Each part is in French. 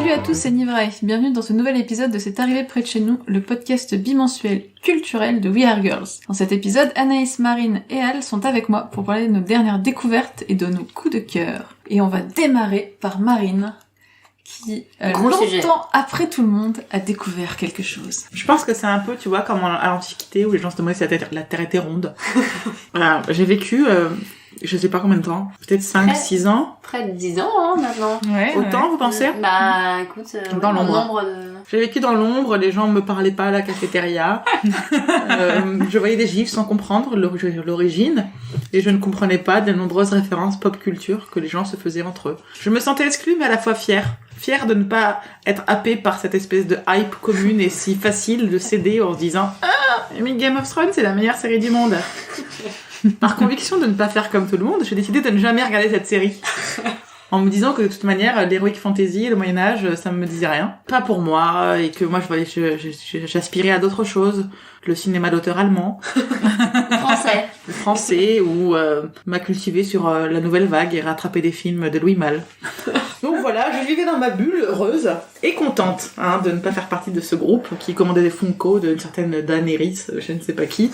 Salut à tous, c'est Nivrae. Bienvenue dans ce nouvel épisode de C'est arrivé près de chez nous, le podcast bimensuel culturel de We Are Girls. Dans cet épisode, Anaïs, Marine et Al sont avec moi pour parler de nos dernières découvertes et de nos coups de cœur. Et on va démarrer par Marine, qui, longtemps après tout le monde, a découvert quelque chose. Je pense que c'est un peu, tu vois, comme à l'Antiquité où les gens se demandaient si la Terre était ronde. Voilà, j'ai vécu, je sais pas combien de temps, peut-être 5-6 ans. Près de 10 ans, hein, maintenant. Ouais, Autant, vous pensez? Bah, écoute, dans l'ombre. Nombre de... J'ai vécu dans l'ombre, les gens me parlaient pas à la cafétéria. Je voyais des gifs sans comprendre l'origine. Et je ne comprenais pas des nombreuses références pop culture que les gens se faisaient entre eux. Je me sentais exclue, mais à la fois fière. Fière de ne pas être happée par cette espèce de hype commune et si facile de céder en se disant « Ah, mais Game of Thrones, c'est la meilleure série du monde !» Par conviction de ne pas faire comme tout le monde, j'ai décidé de ne jamais regarder cette série. En me disant que de toute manière, l'heroic fantasy, le Moyen-Âge, ça me disait rien. Pas pour moi, et que moi, j'aspirais à d'autres choses. Le cinéma d'auteur allemand. Français. Le français, ou m'a cultivé sur la nouvelle vague et rattraper des films de Louis Malle. Donc voilà, je vivais dans ma bulle, heureuse et contente de ne pas faire partie de ce groupe qui commandait des Funko d'une certaine Daenerys, je ne sais pas qui,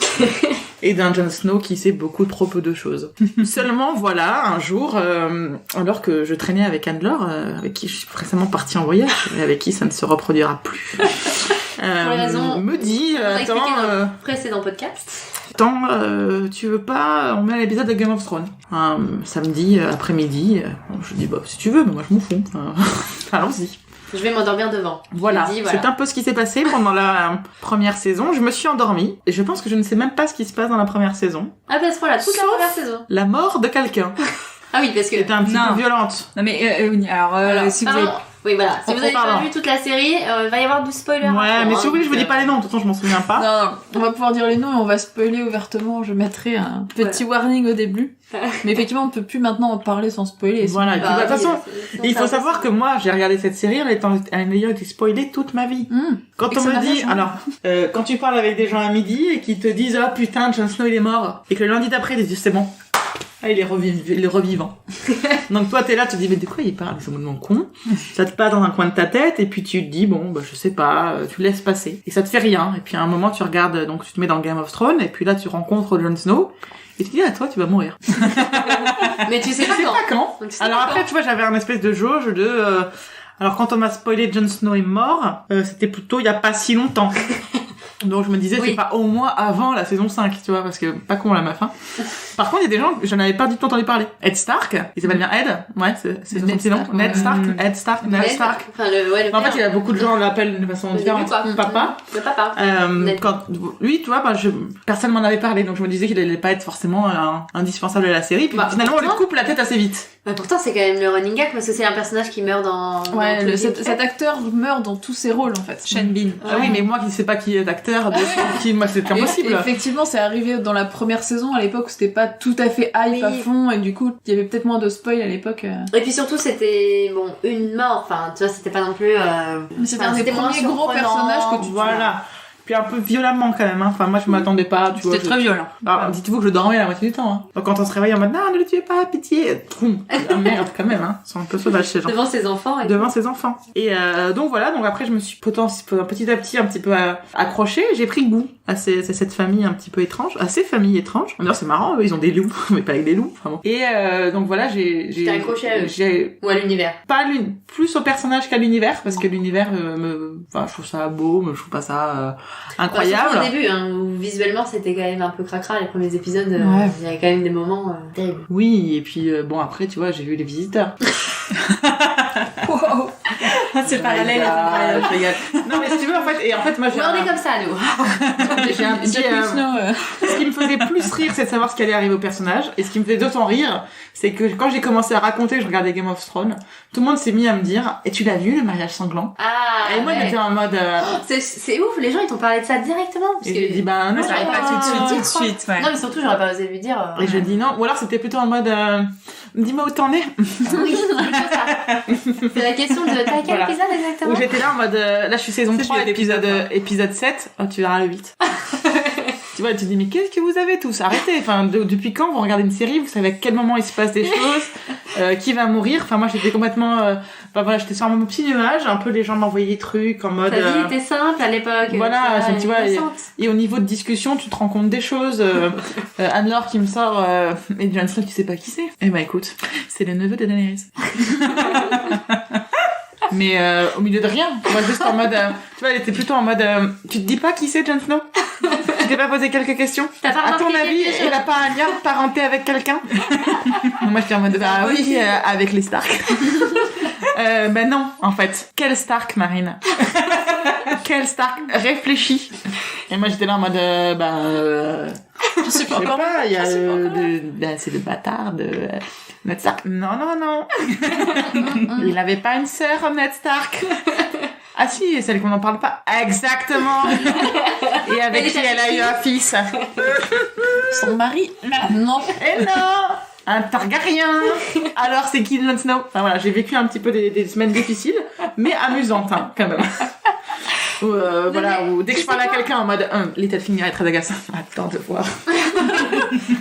et d'un Jon Snow qui sait beaucoup trop peu de choses. Seulement, voilà, un jour, alors que je traînais avec Anne-Laure, avec qui je suis récemment partie en voyage, et avec qui ça ne se reproduira plus, pour les raisons... me dit, attends... dans le précédent podcast. Tu veux pas, on met un épisode de Game of Thrones. Samedi après-midi, je dis bah si tu veux, mais moi je m'en fous. Allons-y. Je vais m'endormir devant. Voilà, c'est un peu ce qui s'est passé pendant la première saison. Je me suis endormie et je pense que je ne sais même pas ce qui se passe dans la première saison. Ah bah voilà, toute la première saison. La mort de quelqu'un. Ah oui, parce que... C'était un petit peu violente. Non mais, alors si vous avez... Oui, voilà. Si vous avez pas vu toute la série, il va y avoir du spoiler. Ouais, mais si vous voulez, je vous dis pas les noms. De toute façon, je m'en souviens pas. Non, on va pouvoir dire les noms et on va spoiler ouvertement. Je mettrai un petit warning au début. Mais effectivement, on peut plus maintenant en parler sans spoiler. Voilà. Et puis, de toute façon, il faut savoir que moi, j'ai regardé cette série en ayant été spoilée toute ma vie. Quand on me dit, alors, quand tu parles avec des gens à midi et qu'ils te disent, oh putain, Jon Snow il est mort, et que le lundi d'après, ils disent, c'est bon. Ah, il est revivant. Donc toi, t'es là, tu te dis, mais de quoi il parle? C'est complètement con. Ça te passe dans un coin de ta tête, et puis tu te dis, bon, bah, je sais pas, tu laisses passer. Et ça te fait rien. Et puis à un moment, tu regardes, donc tu te mets dans Game of Thrones, et puis là, tu rencontres Jon Snow, et tu te dis, ah, toi, tu vas mourir. Mais tu sais pas quand. Alors après, tu vois, j'avais un espèce de jauge de, alors quand on m'a spoilé Jon Snow est mort, c'était plutôt il y a pas si longtemps. Donc je me disais, c'est pas au moins avant la saison 5, tu vois, parce que pas con la meuf, hein. Par contre, il y a des gens que je n'avais pas du tout entendu parler. Ed Stark, il s'appelle bien Ed, ouais, c'est son nom. Ned Stark, Ed Stark, Ned Stark. Enfin, le en fait, il y a beaucoup de gens l'appellent de façon différente. Papa. Le papa. Quand lui, tu vois, personne m'en avait parlé, donc je me disais qu'il allait pas être forcément indispensable à la série. Puis finalement, on lui coupe la tête assez vite. Bah pourtant, c'est quand même le running gag parce que c'est un personnage qui meurt dans. Ouais, cet acteur meurt dans tous ses rôles en fait. Sean Bean. Ah oui, mais moi qui sais pas qui est acteur, moi c'est impossible. Effectivement, c'est arrivé dans la première saison à l'époque où c'était pas tout à fait hype à fond et du coup il y avait peut-être moins de spoil à l'époque. Et puis surtout c'était une mort, enfin tu vois c'était pas non plus. C'était un des premiers gros personnages que tu voilà. Puis un peu violemment quand même, hein. Enfin moi je m'attendais pas, tu vois. C'était très violent. Alors dites-vous que je dormais la moitié du temps, hein. Donc quand on se réveille en mode non, ne le tuez pas, pitié. Ah, merde quand même, hein. Ils sont un peu sauvages ces gens. Devant ses enfants. Devant ses enfants. Et donc voilà, donc après je me suis petit à petit un petit peu accrochée, j'ai pris goût à cette famille un petit peu étrange, à ces familles étranges. D'ailleurs c'est marrant, eux, ils ont des loups, mais pas avec des loups. Enfin bon. Et donc voilà, j'ai accroché à eux. Ou à l'univers. Pas plus au personnage qu'à l'univers, parce que l'univers je trouve ça beau, mais je trouve pas ça incroyable. Surtout au début, où visuellement c'était quand même un peu cracra les premiers épisodes. Il y avait quand même des moments terribles. Oui, et puis bon après tu vois j'ai vu Les Visiteurs. Wow. C'est parallèle. Je rigole. Non mais si tu veux en fait moi j'ai. On est comme ça nous. J'ai un petit. Ce qui me faisait plus rire c'est de savoir ce qui allait arriver au personnage, et ce qui me faisait d'autant rire c'est que quand j'ai commencé à raconter que je regardais Game of Thrones, tout le monde s'est mis à me dire et tu l'as vu le mariage sanglant? Ah. Et moi j'étais en mode. C'est ouf, les gens ils t'ont parlé de ça directement. Parce et j'ai dit bah non, j'aurais pas tout de suite. Ouais. Non mais surtout j'aurais pas osé lui dire. Et je dis non, ou alors c'était plutôt en mode dis-moi où t'en es. Oui, c'est plutôt ça. C'est la question de t'as quel épisode exactement? Où j'étais là en mode là je suis saison 3 épisode 7, oh tu verras le 8. Tu vois, tu te dis mais qu'est-ce que vous avez tous? Arrêtez. Enfin depuis quand vous regardez une série, vous savez à quel moment il se passe des choses? qui va mourir. Enfin, moi, j'étais complètement... voilà, j'étais sur mon petit nuage. Un peu, les gens m'envoyaient des trucs en mode... Ta vie était simple à l'époque. Voilà, tu vois, et au niveau de discussion, tu te rends compte des choses. Anne-Laure qui me sort... et Jon Snow, tu sais pas qui c'est. Eh ben, écoute, c'est le neveu de Daenerys. Mais au milieu de rien, moi juste en mode, tu vois, elle était plutôt en mode, tu te dis pas qui c'est Jon Snow? Tu t'es pas posé quelques questions? À ton avis, il a pas un lien de parenté avec quelqu'un? Moi j'étais en mode, ah oui, avec les Stark. Ben non, en fait. Quel Stark, Marine? Quel Stark? Réfléchis. Et moi j'étais là en mode, Je sais pas encore. Il y a c'est le bâtard de Ned Stark. Non. Il avait pas une sœur, Ned Stark. Ah si, celle qu'on n'en parle pas. Exactement. Et avec qui elle a eu un fils. Son mari? Non. Et non. Un Targaryen. Alors c'est qui Jon Snow? Enfin voilà, j'ai vécu un petit peu des semaines difficiles, mais amusantes hein, quand même. Ou voilà, ou dès que je parle à quelqu'un en mode Littlefinger est très agaçant. Attends de voir.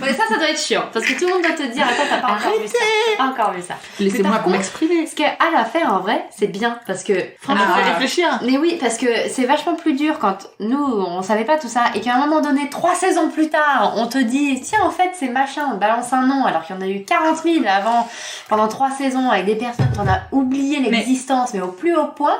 Ouais, ça doit être chiant parce que tout le monde doit te dire attends, t'as pas encore vu ça. Pas encore vu ça. Laissez-moi m'exprimer. Ce qu'elle a fait en vrai, c'est bien parce que franchement, réfléchir. Mais oui, parce que c'est vachement plus dur quand nous on savait pas tout ça et qu'à un moment donné, 3 saisons plus tard, on te dit tiens en fait c'est machin, on te balance un nom alors qu'il y en a eu 40 000 avant pendant 3 saisons avec des personnes qu'on a oublié l'existence mais au plus haut point.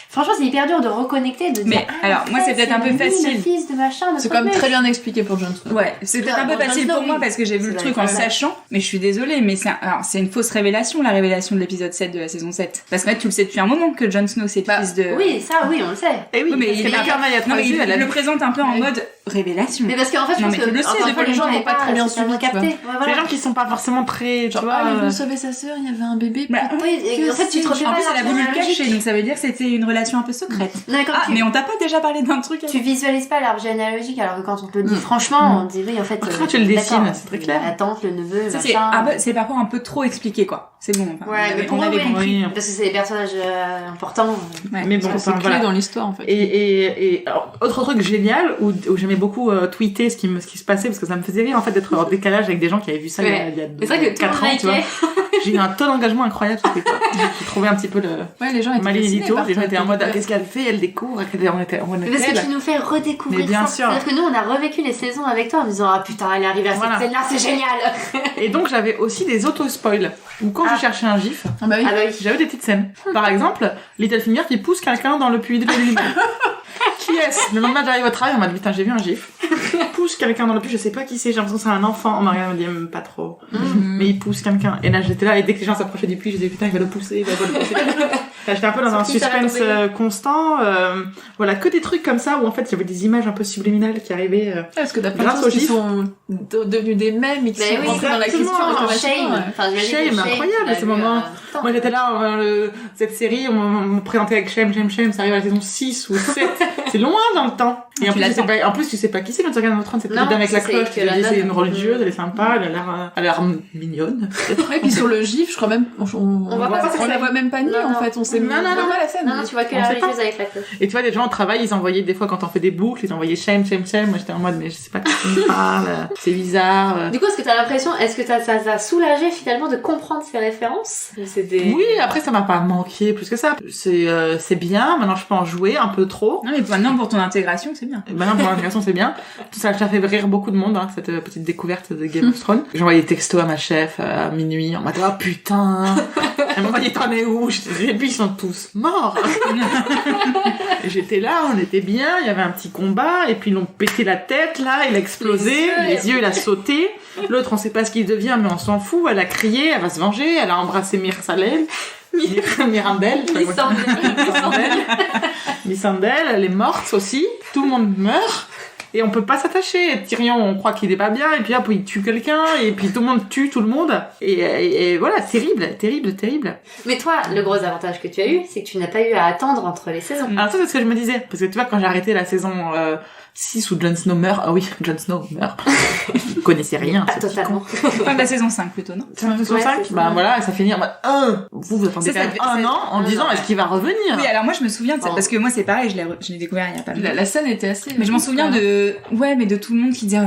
Franchement, c'est hyper dur de reconnecter, de dire alors moi c'est peut-être un peu facile. Le fils de machin, c'est quand même très bien expliqué pour Jon Snow. Ouais, c'est peut-être un peu facile pour moi parce que j'ai vu le truc en sachant, mais je suis désolée, mais c'est une fausse révélation, la révélation de l'épisode 7 de la saison 7. Parce que là, tu le sais depuis un moment que Jon Snow c'est le fils de... Oui, ça, oui, on le sait. Et oui, mais il le présente un peu en mode révélation. Mais parce qu'en fait, je pense que tu le sais, encore les gens n'ont pas très bien suivi capté. Les gens qui sont pas forcément très, tu vois... il veut sauver sa sœur, il y avait un bébé. Oui, en fait, tu te refais en plus, elle a voulu le cacher, donc ça veut dire que c'était une relation un peu secrète. Mais on t'a pas déjà parlé d'un truc? Tu visualises pas l'arbre généalogique alors que quand on te le dit franchement, on dit oui, en fait... Quand tu le dessines, c'est très clair. La tante, le neveu, c'est parfois un peu trop expliqué, quoi. C'est bon. Ouais, mais on avait compris. Parce que c'est des personnages importants. Mais bon, c'est clé dans l'histoire, en fait. Et alors, autre truc génial où j'aimais beaucoup tweeter ce qui se passait parce que ça me faisait rire en fait d'être en décalage avec des gens qui avaient vu ça il y a 4 ans, tu vois. J'ai eu un taux d'engagement incroyable. J'ai trouvé un petit peu les gens étaient mal édito. Les gens étaient en mode qu'est-ce qu'elle fait, elle découvre. On était en mode parce que tu nous fais redécouvrir mais bien ça. sûr. C'est-à-dire que nous on a revécu les saisons avec toi en disant ah putain elle est arrivée à cette scène là, c'est génial. Et donc j'avais aussi des auto-spoils où quand je cherchais un gif, j'avais des petites scènes. Par exemple, Littlefinger qui pousse quelqu'un dans le puits de légumes. Qui est-ce? Le lendemain j'arrive au travail, on m'a dit putain j'ai vu un gif. Pousse quelqu'un dans le puits, je sais pas qui c'est, j'ai l'impression que c'est un enfant. On m'a regardé, me dit même pas trop. Mais il pousse quelqu'un. Et là j'étais là et dès que les gens s'approchaient du puits, je disais putain il va le pousser, il va le pousser. J'étais un peu dans un suspense constant. Voilà, que des trucs comme ça où en fait j'avais des images un peu subliminales qui arrivaient. Parce que t'as plein de choses qui sont devenues des mèmes et qui sont rentrées dans la question. Shame, incroyable ce moment. Moi j'étais là, cette série, on me présentait avec Shame, ça arrive à la saison 6 ou 7. C'est loin dans le temps. Et en plus tu sais pas qui c'est quand tu regardes notre train, cette petite dame avec la cloche. Tu te dis c'est une religieuse, elle est sympa, elle a l'air mignonne. Et puis sur le gif, je crois même, on la voit même pas nue en fait, on sait pas la scène. Non, tu vois que la religieuse avec la cloche. Et tu vois, des gens au travail, ils envoyaient des fois quand on fait des boucles, ils envoyaient shame. Moi j'étais en mode mais je sais pas qui me parle, c'est bizarre. Du coup, est-ce que ça t'a soulagé finalement de comprendre ces références? Oui, après ça m'a pas manqué plus que ça. C'est bien, maintenant je peux en jouer un peu trop. Non mais maintenant pour ton intégration, c'est bien. Maintenant pour l'intégration, c'est bien. Tout ça fait rire beaucoup de monde, cette petite découverte de Game of Thrones. J'envoyais des textos à ma chef à minuit, en mode oh putain, elle m'a dit t'en es où? Et puis ils sont tous morts. Et j'étais là, on était bien, il y avait un petit combat, et puis ils l'ont pété la tête là, il a explosé, les yeux il a sauté. L'autre on sait pas ce qu'il devient mais on s'en fout, elle a crié, elle va se venger, elle a embrassé Mirandel, Missandei, elle est morte aussi, tout le monde meurt. Et on peut pas s'attacher. Tyrion, on croit qu'il est pas bien, et puis hop, il tue quelqu'un, et puis tout le monde tue tout le monde. Et voilà, terrible. Mais toi, le gros avantage que tu as eu, c'est que tu n'as pas eu à attendre entre les saisons. Alors ça, c'est ce que je me disais. Parce que tu vois, quand j'ai arrêté la saison 6 où Jon Snow meurt. Ah oui, Jon Snow meurt. Vous connaissez rien. Ah, totalement. Fin de la saison 5 plutôt, non? C'est la saison Ouais, 5? c'est Bah ça. voilà, et ça finit en mode, vous attendez Ça, quand même ça- un ça- an en non, disant non, est-ce qu'il va revenir? Oui, alors moi je me souviens de ça, Bon. parce que moi c'est pareil, je l'ai découvert il y a pas longtemps. La scène était assez... Mais je m'en souviens mais de tout le monde qui disait,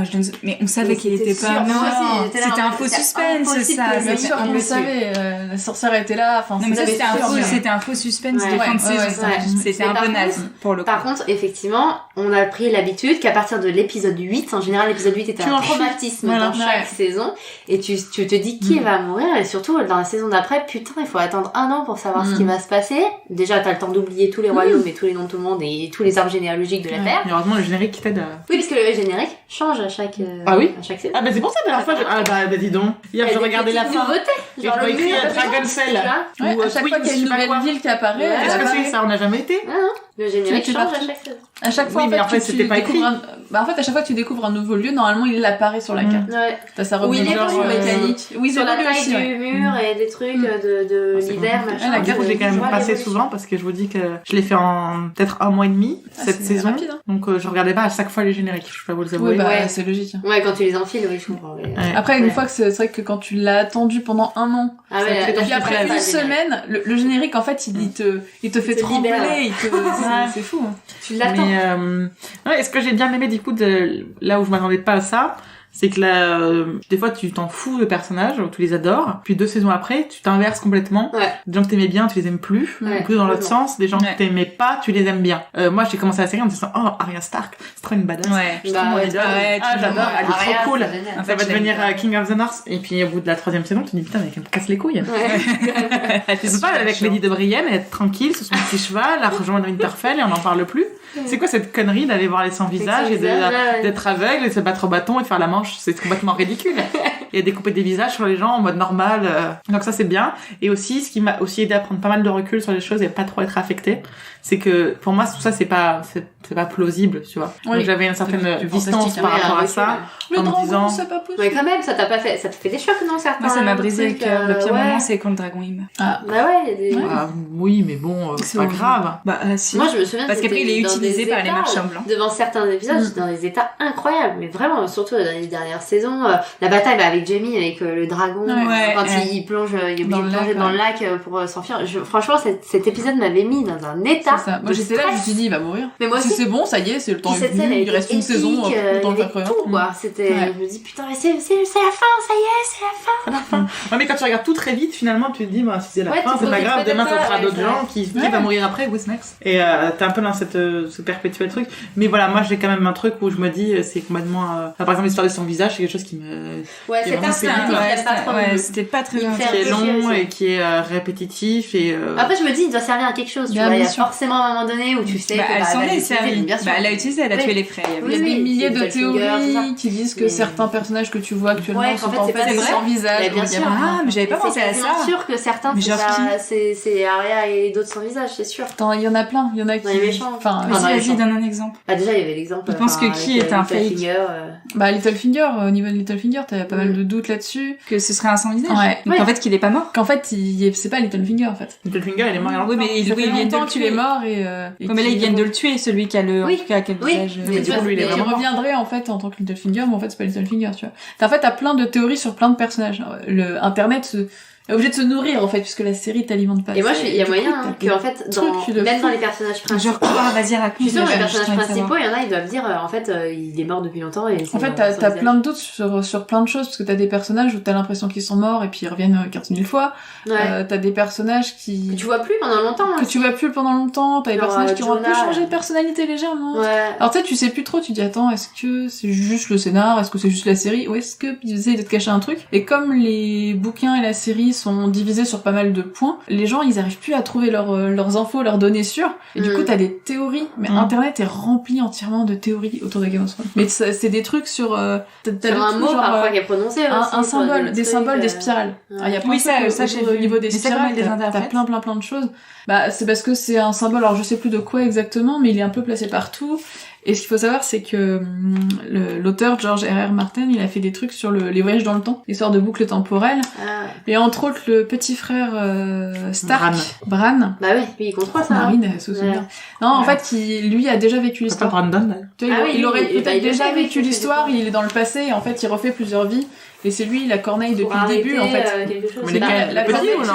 mais on savait Mais qu'il c'était était pas sûr, mort. moi aussi, j'étais là, C'était un en faux mode, c'est suspense, impossible ça. que Bien c'est sûr, on le impossible. savait, la sorcière était là, enfin, Non, mais ça Vous c'était avez un sûr, mais- c'était un faux suspense de Ouais. fin de Ouais, saison. ouais, C'était Mais un par peu contre- naze, pour le coup. Par contre, effectivement, on a pris l'habitude qu'à partir de l'épisode 8, en général, l'épisode 8 était Tu un en chies. traumatisme Voilà. dans chaque Ouais. saison, et tu te dis qui va mourir, et surtout, dans la saison d'après, putain, il faut attendre un an pour savoir ce qui va se passer. Déjà, t'as le temps d'oublier tous les royaumes et tous les noms de tout le monde et tous les arbres généalogiques de la Terre. Et heureusement, le générique qui t'aide à... Oui, parce que le générique change à chaque, Ah oui à chaque saison. Ah bah c'est pour ça, la dernière fois, bah dis donc. Hier, j'ai regardé la fin. Nouveauté, Et genre je vois le écrit mur, Dragonfell. Ouais, Ou, à chaque Twins, fois qu'il y a je une sais pas nouvelle quoi. ville qui apparaît, Ouais, elle Est-ce que apparaît. c'est ça? On n'a jamais été? le générique Tu es change à parti. chaque saison. À chaque fois, Oui, en mais fait, en fait, tu c'était pas découvres écrit. Bah, en fait, à chaque fois que tu découvres un nouveau lieu, normalement, il apparaît sur la carte. Ouais. T'as sa Ou il représentation évolue, mécanique. Oui, Sur la taille aussi, du ouais. mur et des trucs de C'est l'hiver, compliqué. machin. la Du coup, j'ai quand même vois passé l'évolution. souvent parce que je vous dis que je l'ai fait en peut-être un mois et demi cette c'est saison. rapide, hein. Donc je regardais pas à chaque fois les génériques, je peux pas vous le avouer. Oui, bah, Ouais. c'est logique. Ouais, quand tu les enfiles, oui, je comprends. Ouais. Ouais. Après, une Ouais. fois que c'est vrai que quand tu l'as attendu pendant un an, Ah Ça ouais, te fait là, et puis je après préfère une le générique. semaine, le générique, en fait, il te fait te trembler, libère. c'est fou. Hein. Tu l'attends. Mais ouais, ce que j'ai bien aimé du coup de là où je m'attendais pas à ça, c'est que là, des fois tu t'en fous de personnages, tu les adores, puis 2 saisons après, tu t'inverses complètement. Ouais. Des gens que t'aimais bien, tu les aimes plus. Ouais, Ou plus dans l'autre complètement. sens, des gens Ouais. que t'aimais pas, tu les aimes bien. Moi, j'ai commencé la série en me disant, oh, Arya Stark, c'est trop une badass. Ouais. Je Bah, trouve ouais, elle adore. ouais, Ah, tu j'adore, l'aimes. elle est Arya, trop cool. c'est génial. En Ça va je l'aime devenir bien. King of the North. Et puis au bout de la 3e saison, tu te dis putain, mais elle me casse les couilles. Ouais. Tu peux pas avec Lady de Brienne être tranquille sur son petit cheval, la rejoindre Winterfell et on n'en parle plus. C'est quoi cette connerie d'aller voir les sans-visages et d'être aveugle et de se battre au bâton et de faire la manche? C'est complètement ridicule. Et découper des visages sur les gens en mode normal. Donc ça c'est bien. Et aussi, ce qui m'a aussi aidé à prendre pas mal de recul sur les choses et pas trop être affectée, c'est que pour moi tout ça c'est pas plausible, tu vois. Oui. Donc j'avais une certaine Du distance fantastique, par ouais, rapport à avec ça. Le En me dragon, disant- c'est pas possible. Mais quand même, ça t'a pas fait, ça te fait des chocs, non, certains Moi, ça m'a brisé le trucs, cœur. Le pire ouais. moment, c'est quand le dragon il meurt. Ah, Bah ouais, il y a des... Ouais. Ah, oui, mais bon, c'est pas horrible. grave. Bah, si. Moi, je me souviens Parce que qu'après, il est j'étais dans utilisé des par les états, marchands blancs. devant certains épisodes, j'étais dans des états incroyables, mais vraiment, surtout dans les dernières saisons, la bataille bah, avec Jaime, avec le dragon, Ouais. quand Ouais. il plonge, il est obligé Dans de le plonger lac, dans ouais. le lac pour s'enfuir. Franchement, cet épisode m'avait mis dans un état c'est ça. Moi, de j'étais là, je me stress. suis dit, il va mourir. Mais moi Si aussi. c'est bon, ça y est, c'est le temps Puis est cette scène, venu, elle il reste était une saison, épique, autant il y le avait faire crever. tout, quoi. C'était, Ouais. je me dis, putain, mais c'est la fin, ça y est, c'est la fin. Ouais, mais quand tu regardes tout très vite, finalement, tu te dis, bah, si c'est la Ouais, fin, tu c'est pas profites grave, peut-être demain ça pas, sera ouais, d'autres ça. gens qui Ouais. va mourir après, what's next? Et t'es un peu dans ce perpétuel truc. Mais voilà, moi j'ai quand même un truc où je me dis, c'est complètement, par exemple, l'histoire de son visage, c'est quelque chose qui me, Ouais, Il y c'est a vraiment instinct, pénible. j'aime pas trop non Ouais, plus. c'était pas très Il me bien. fait qui est réfléchir long aussi. et qui est répétitif et, Après, je me dis, il doit servir à quelque chose, tu Bien, vois. Il y a bien sûr. forcément un moment donné où tu sais Bah, que, elle s'en va est l'utiliser, servie. bien sûr. Bah, elle l'a utilisé, elle a Oui. tué les Frey. Il y a Oui, des milliers c'est de Littlefinger, théories tout qui disent que Mais- certains personnages que tu vois actuellement Ouais, sont qu'en fait, en c'est pas fait vrai. sans visage. Mais bien ou il y a sûr. vraiment- Ah, mais j'avais pas C'est pensé à quasiment ça. sûr que certains, Mais c'est genre ça- c'est Arya et d'autres sans visage, c'est sûr. Attends, il y en a plein, il y en a qui... Dans les méchants. Enfin, Enfin, dans les Vas-y, champs. donne un exemple. Bah, déjà, il y avait l'exemple. Je pense que qui est un fake Littlefinger, bah Littlefinger, au niveau de Littlefinger, t'as pas mal de doutes là-dessus. Que ce serait un sans visage. Ouais. Donc Ouais. en fait, qu'il est pas mort. Qu'en fait, c'est pas Littlefinger, en fait. Littlefinger, il est mort il y a Oui, longtemps. mais Ça fait ils viennent de longtemps le qu'il est tuer. mort et Ouais, mais là, ils viennent de le tuer, celui qui a le, en Oui. tout cas, qui a le Oui. visage. Mais du coup, lui, il est il vraiment mort. reviendrait en fait en tant que Littlefinger, mais en fait c'est pas Littlefinger, tu vois. En fait, t'as plein de théories sur plein de personnages. Internet est obligé de se nourrir en fait, puisque la série t'alimente pas. Et moi, assez. il y a Du coup, moyen t'as hein, des que, en fait, trucs de même fou. dans les personnages principaux. Genre, vas-y, raconte. Tu sais, dans les j'ai personnages envie de principaux, savoir. il y en a, ils doivent dire, en fait, il est mort depuis longtemps et En fait, t'as plein de doutes sur plein de choses, parce que t'as des personnages où t'as l'impression qu'ils sont morts et puis ils reviennent 15 000 fois. Ouais. T'as des personnages qui... Que tu vois plus pendant longtemps. hein. que tu vois plus pendant longtemps, t'as des Genre, personnages qui ont un peu Jonah, changé de personnalité légèrement. Ouais. Alors tu sais, tu sais plus trop, tu dis attends, est-ce que c'est juste le scénar, est-ce que c'est juste la série, ou est-ce que ils essaient de te cacher un truc? Et comme les bouquins et la série sont divisés sur pas mal de points, les gens ils arrivent plus à trouver leurs infos, leurs données sûres, et du coup t'as des théories, mais internet est rempli entièrement de théories autour de Game of Thrones. Mais c'est des trucs sur... t'as Sur le un tout, mot genre, parfois qui est prononcé aussi. un sur symbole, des trucs, symboles, des spirales. ouais. Alors, il y a plein Oui, de ça, trucs ça, j'ai au vu. niveau des Mais ça, comment spirales, ils les t'as interprètent plein de choses. Bah, c'est parce que c'est un symbole, alors je sais plus de quoi exactement, mais il est un peu placé partout. Et ce qu'il faut savoir, c'est que l'auteur George R.R. Martin, il a fait des trucs sur les voyages dans le temps, l'histoire de boucles temporelles. Ah. Et entre autres, le petit frère Stark, Bran. Bah oui, puis il comprend ça. Marine, elle se souvient. Non, en fait, lui a déjà vécu l'histoire. Brandon, là. Tu vois, Ah oui, il aurait il peut-être a déjà déjà vécu vécu l'histoire, il est dans le passé, et en fait, il refait plusieurs vies. Et c'est lui la corneille depuis le début, en fait. Quelque chose. Mais la petit corneille, ou non,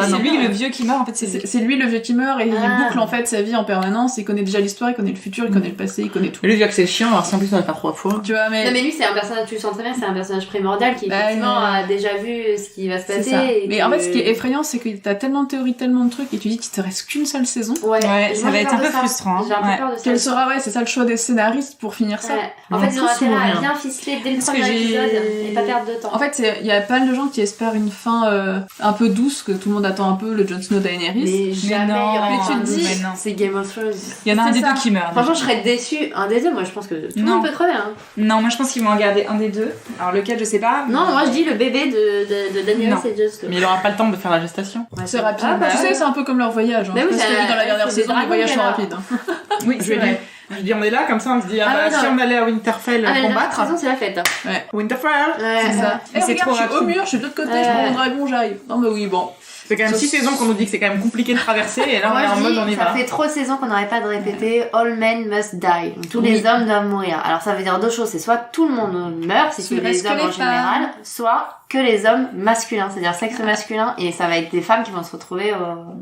C'est lui le vieux qui meurt, en fait, c'est lui le vieux qui meurt, et il Ah. boucle en fait sa vie en permanence, il connaît déjà l'histoire, il connaît le futur, il connaît le passé, il connaît tout. Et lui, il dit que c'est chiant, alors si en plus on va faire 3 fois. Tu vois, Non mais lui c'est un personnage, tu le sens très bien, c'est un personnage primordial qui Bah, effectivement a déjà vu ce qui va se c'est passer. ça. et Mais que- en fait, ce qui est effrayant, c'est que t'as tellement de théories, tellement de trucs, et tu dis qu'il te reste qu'une seule saison. Ouais, Ouais, ça moi, va j'ai être peur un de peu ça. frustrant, J'ai un peu ouais. peur de ça. Quel sera, ouais, c'est ça le choix des scénaristes pour finir ça. Ouais. Ils En vont fait, ils ont tous intérêt mourir. à bien ficeler dès le Parce que premier j'ai- épisode et pas perdre de temps. En fait, il y a pas mal de gens qui espèrent une fin un peu douce, que tout le monde attend un peu, le Jon Snow Daenerys. mais jamais non, il y aura mais tu un te dis- douce. C'est Game of Thrones. Il y en a un C'est des ça. deux qui meurt. Franchement, je serais déçue. Un des deux, moi je pense que tout le Non. monde peut crever. Hein. Non, moi je pense qu'ils vont en garder un des deux. Alors lequel, je sais pas. mais- Non, moi je dis le bébé de Daenerys Non. et Jon Snow. Mais il aura pas le temps de faire la gestation. Ouais, C'est rapide. Ah, bah, tu sais, ouais. c'est un peu comme leur voyage. Hein. Bah oui, Parce que ça- dans la dernière c'est des saison, les dragons voyages sont qu'elle a. rapides. Hein. Oui, Je c'est lui ai vrai. dit, je dis on est là comme ça, on se dit Ah ouais, si non. on allait à Winterfell Ah, mais la combattre. saison, c'est la fête. Hein. Winterfell. Ouais, C'est ça. Mais Et c'est regarde, trop je suis au rapide. mur, je suis de l'autre côté, je prends mon dragon, j'arrive. Non, mais oui, bon. C'est quand même Sauf- 6 saisons qu'on nous dit que c'est quand même compliqué de traverser et là on Moi, est en je mode dis, on y ça va. fait trop de saisons qu'on n'arrête pas de répéter All men must die. Donc, tous les hommes doivent mourir. Alors ça veut dire deux choses, c'est soit tout le monde meurt, si Soit tu veux les que hommes les en général, femmes. soit que les hommes masculins, c'est-à-dire sexe masculin, et ça va être des femmes qui vont se retrouver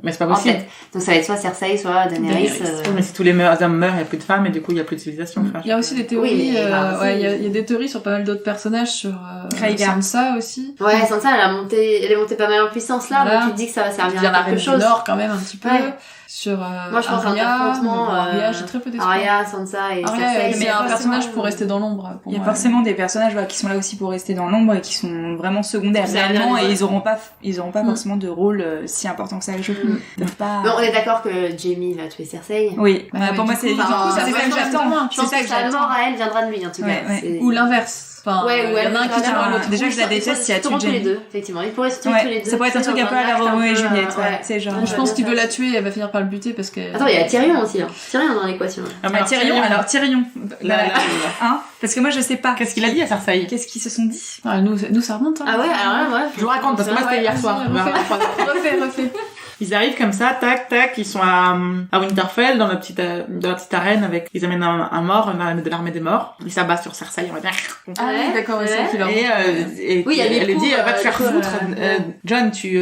Mais c'est pas en possible. tête. Donc ça va être soit Cersei, soit Daenerys. Mais si tous les hommes meurent, il n'y a plus de femmes et du coup il n'y a plus de civilisation. Enfin, Il y a aussi des théories, Oui, mais, enfin, ouais, c'est- il y a des théories sur pas mal d'autres personnages, sur Rhaegar. Sansa aussi. Ouais, Sansa, elle est montée pas mal en puissance là, Voilà. donc tu te dis que ça va Il servir y en a à quelque du chose. Nord quand même un petit peu. Ouais. Sur Moi, je pense à un Arya, affrontement, Arya, j'ai très peu d'espoir. Arya, Sansa et Arya, Cersei. c'est mais un forcément, personnage pour rester dans l'ombre. pour Il y a moi. forcément des personnages voilà, qui sont là aussi pour rester dans l'ombre et qui sont vraiment secondaires Ça réellement vient et de- ils auront pas forcément de rôle si important que ça à jouer. Ils peuvent pas. Bon, on est d'accord que Jaime va tuer Cersei. Oui, Bah, ouais, mais pour moi du c'est coup, du coup, enfin, ça c'est ouais, ça que je pense j'attends. Je pense C'est ça que que sa j'attends. mort à elle viendra de lui, en tout cas. Ouais, ouais. C'est- Ou l'inverse. Enfin, Ouais, ou il y elle en a un qui tue viendra- l'autre. Déjà, je la déteste, il y a Ils se tueront tué tous les Jaime. deux, effectivement. Ils pourraient se tuer tous les Ouais, deux. ça pourrait être un truc un peu à la Roméo et Juliette, ouais. C'est genre. Je pense qu'il veut la tuer et elle va finir par le buter parce que. Attends, il y a Tyrion aussi, là. Tyrion dans l'équation. Ah, mais Tyrion. Là, là, là. Hein parce que moi je sais pas. Qu'est-ce qu'il a dit à Cersei? Qu'est-ce qu'ils se sont dit? Ah, nous, ça remonte. Hein. Ah ouais, alors là, moi. Je vous raconte parce que moi c'était hier soir. Refais. Ils arrivent comme ça, tac, tac, ils sont à Winterfell, dans la petite arène avec, ils amènent un mort, de l'armée des morts. Ils s'abattent sur Cersei, on va dire. Ah oui, d'accord, Ouais. c'est ça qui leur. Et Oui, il y a des elle lui dit, coups, va te faire quoi, foutre, John, tu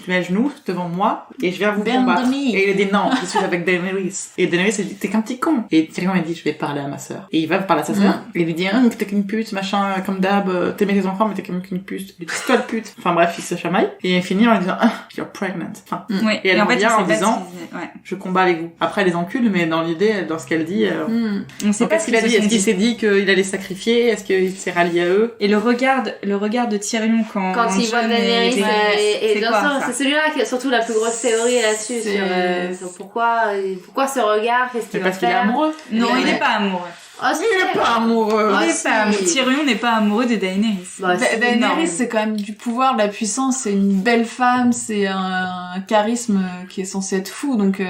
mets à genoux devant moi, et je viens vous combattre. Et il dit, non, je suis avec Daenerys. Et Daenerys, elle dit, t'es qu'un petit con. Et Tyrion, il dit, je vais parler à ma sœur. Et il va parler à sa sœur, et il lui dit, t'es qu'une pute, machin, comme d'hab, t'aimais tes enfants, mais t'es quand même qu'une pute. Il lui dit, c'est toi le pute. Enfin bref, il se chamaille. Et il finit en lui disant, you're pregnant. Enfin, Ouais. Et elle en fait, revient on en sait pas disant, si- ouais. je combats avec vous. Après, elle les encule, mais dans l'idée, dans ce qu'elle dit, On sait donc, pas qu'est-ce qu'il a dit? Est-ce qu'il s'est dit qu'il allait sacrifier? Est-ce qu'il s'est rallié à eux? Et le regard de Tyrion quand Quand il voit Jon Daenerys est- et c'est bien quoi, sûr, ça c'est celui-là qui a surtout la plus grosse théorie là-dessus sur pourquoi ce regard, qu'est-ce C'est qu'il va parce qu'il est faire. amoureux. Non, il Ouais. est pas amoureux. Ah, si, Il est pas amoureux. Ah, Il est si. pas amoureux. Tyrion n'est pas amoureux de Daenerys. Bah, si, non. Daenerys, c'est quand même du pouvoir, de la puissance, c'est une belle femme, c'est un charisme qui est censé être fou, donc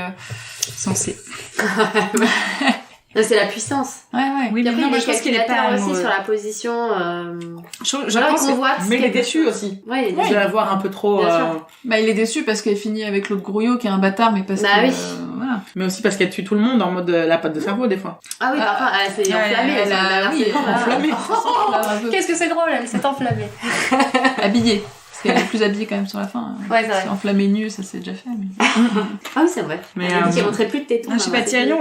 Censé. Non, c'est la puissance. ouais. Oui, Puis mais après, non, il moi est je pense qu'il est pas calculateur aussi amoureux. sur la position. Je Voilà, pense qu'on que- voit. Mais il est déçu aussi. Ouais, il est De la voir un peu trop, Bien sûr. Bah, il est déçu parce qu'elle finit avec l'autre grouillot qui est un bâtard, mais parce Bah que oui. voilà. mais aussi parce qu'elle tue tout le monde en mode la patte de cerveau, des fois. Ah oui, parfois, elle s'est enflammée. elle a oui, enflammée. Qu'est-ce que c'est drôle, elle s'est enflammée. habillée. Parce qu'elle est plus habillée quand même sur la fin. Ouais, c'est vrai. C'est enflammée nue, ça c'est déjà fait. Mais... Ah oui, c'est vrai. Mais, Elle a dit qu'elle montrait plus de tétons. Ah, je sais pas, Tyrion,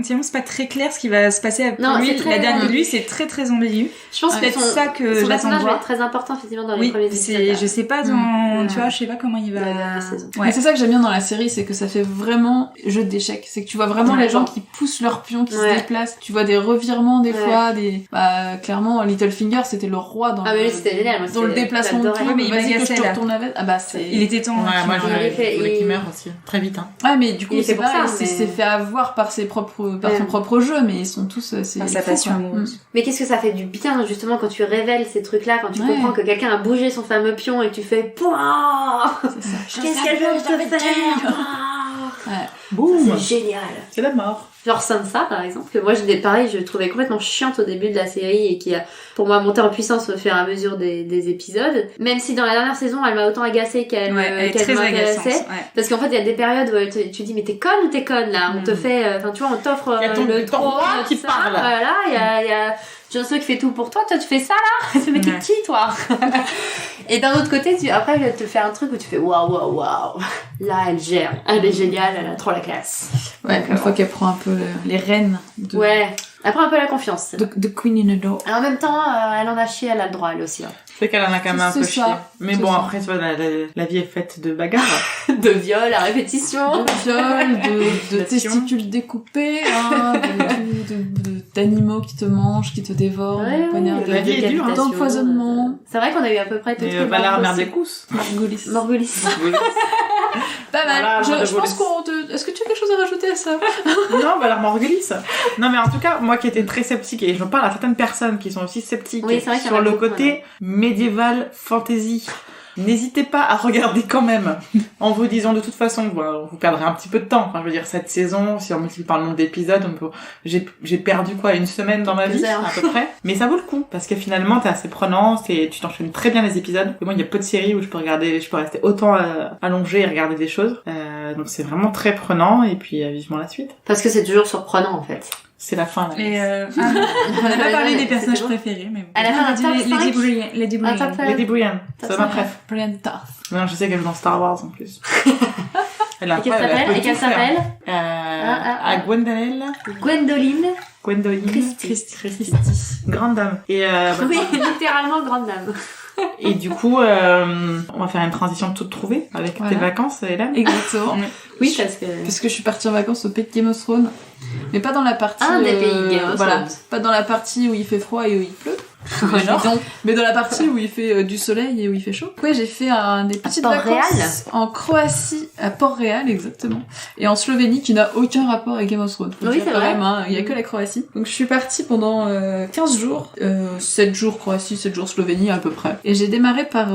c'est pas très clair ce qui va se passer avec Non, lui. c'est très- La dernière, lui, c'est très très ambigu. Je pense C'est que peut-être ça que son j'attends de personnage va voir. être très important, effectivement, dans les Oui, premiers épisodes. je sais pas dans, Mm. tu vois, je sais pas comment il va. La dernière saison. Mais c'est ça que j'aime bien dans la série, c'est que ça fait vraiment jeu d'échecs. C'est que tu vois vraiment les gens qui poussent leurs pions, qui se Ouais. déplacent. Tu vois des revirements des Ouais. fois, bah clairement Littlefinger c'était le roi dans Ah, mais lui, c'était génial. Moi, dans le c'était- déplacement de j'adorais. tout. Ouais, mais il Vas-y que je m'agaçait, te là. retourne la veste. Ah bah c'est. Il était temps. Ouais, moi, Il est fait- je voulais il- qu'il meure aussi. Très vite, hein. Ouais, mais du coup Il est c'est fait pour pareil, ça, c'est mais- s'est fait avoir par ses propres Ouais. son propre jeu, mais ils sont tous c'est Par sa fou, passion quoi. amoureuse. Mais qu'est-ce que ça fait du bien, justement, quand tu révèles ces trucs-là, quand tu Ouais. comprends que quelqu'un a bougé son fameux pion et que tu fais pouah, C'est ça. qu'est-ce qu'elle veut te faire? Pouah Boum. C'est génial. C'est la mort. Genre Sansa, par exemple, que moi, je trouvais complètement chiante au début de la série et qui a, pour moi, monté en puissance au fur et à mesure des épisodes. Même si dans la dernière saison, elle m'a autant agacée qu'elle elle est qu'elle très m'intéressait. agaçante. Parce qu'en fait, il y a des périodes où tu dis, mais t'es conne ou t'es conne, là? On te fait, enfin, tu vois, on t'offre Il y a ton le trône, roi qui ça, parle. Voilà, il y a Jon Snow qui fait tout pour toi tu fais ça, là? Mais t'es qui, toi? Et d'un autre côté, après, elle te fait un truc où tu fais, waouh. Là, elle gère. Elle est géniale, elle a trop la classe. Ouais, une fois qu'elle prend un peu les rênes de... Ouais. Elle prend un peu la confiance. de Queen in a Door. Et en même temps, elle en a chié, elle a le droit, elle aussi. Hein. C'est qu'elle en a quand même un C'est peu ça. chié. Mais C'est bon, ça. après, tu vois, la vie est faite de bagarres. De viol à répétition. De viol, de D'action. testicules découpés, hein, d'animaux qui te mangent, qui te dévorent, Ouais, poignardent, la vie est dure, hein. d'empoisonnement. C'est vrai qu'on a eu à peu près tout Et le Valar Merdécous. Margulis. Morgulis. Pas mal. Voilà, je Margulis. pense Est-ce que tu as quelque chose à rajouter à ça? Non, Valar Morghulis. Non, mais en tout cas, moi qui étais très sceptique, et je parle à certaines personnes qui sont aussi sceptiques Oui, c'est vrai qu'il y en sur a le beaucoup, côté médiéval fantasy, n'hésitez pas à regarder quand même, en vous disant de toute façon, vous perdrez un petit peu de temps. Enfin, je veux dire, cette saison, si on multiplie par le nombre d'épisodes, j'ai perdu quoi, une semaine dans ma vie, Quelques heures. à peu près. Mais ça vaut le coup, parce que finalement, t'es assez prenant, tu t'enchaînes très bien les épisodes. Et moi, il y a peu de séries où je peux rester autant allongée et regarder des choses. Donc c'est vraiment très prenant, et puis vivement la suite. Parce que c'est toujours surprenant, en fait. C'est la fin, là. Et on n'a pas parlé des personnages C'était bon. préférés, mais bon. Elle a fait un top 5. Lady Un Brienne. top 5. Lady Brienne, Ça c'est ma sent préf. Brian Tarth. Non, je sais qu'elle joue dans Star Wars en plus. Elle a Et qu'elle s'appelle? Et qu'elle s'appelle? à Gwendoline. Gwendoline Christie. Grande dame. Et, Oui, littéralement grande dame. et du coup, on va faire une transition toute trouvée avec Voilà. tes vacances, Hélène. Exactement. Oui, parce que... Parce que je suis partie en vacances au pays de Game of Thrones. Mais pas dans la partie... Un des pays Game of voilà, Thrones. pas dans la partie où il fait froid et où il pleut. Mais dans la partie où il fait du soleil et où il fait chaud. Ouais, j'ai fait des petites Port-Réal. vacances en Croatie, à Port-Réal exactement, et en Slovénie qui n'a aucun rapport avec Game of Thrones. Faut Oui, dire c'est quand vrai. même, hein, il y a que la Croatie. Donc je suis partie pendant 15 jours, 7 jours Croatie, 7 jours Slovénie à peu près. Et j'ai démarré par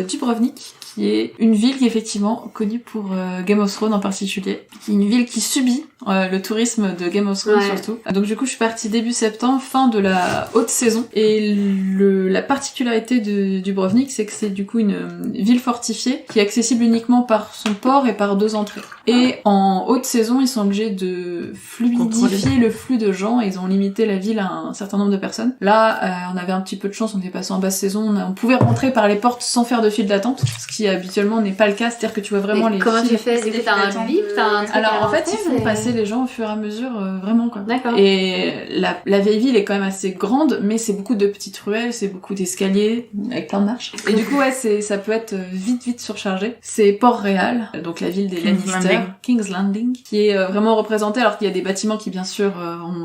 Dubrovnik, qui est une ville qui est effectivement connue pour Game of Thrones en particulier, qui est une ville qui subit le tourisme de Game of Thrones Ouais. surtout. Donc du coup je suis partie début septembre, fin de la haute saison, et la particularité de Dubrovnik, c'est que c'est du coup une ville fortifiée qui est accessible uniquement par son port et par 2 entrées. Et en haute saison, ils sont obligés de fluidifier le flux de gens et ils ont limité la ville à un certain nombre de personnes. Là, on avait un petit peu de chance, on était passé en basse saison, on pouvait rentrer par les portes sans faire de file d'attente, ce qui habituellement n'est pas le cas, c'est-à-dire que tu vois vraiment Mais les comment files. tu fais? Du coup, t'as un bip, t'as un truc Alors à en fait, ils rentrer, font passer les gens au fur et à mesure, vraiment quoi. D'accord. Et la vieille ville est quand même assez grande, mais c'est beaucoup de petites ruelles, c'est beaucoup d'escaliers avec plein de marches. Et du coup, ouais, ça peut être vite surchargé. C'est Port-Réal, donc la ville des King's Lannister, Landing. King's Landing, qui est vraiment représentée, alors qu'il y a des bâtiments qui bien sûr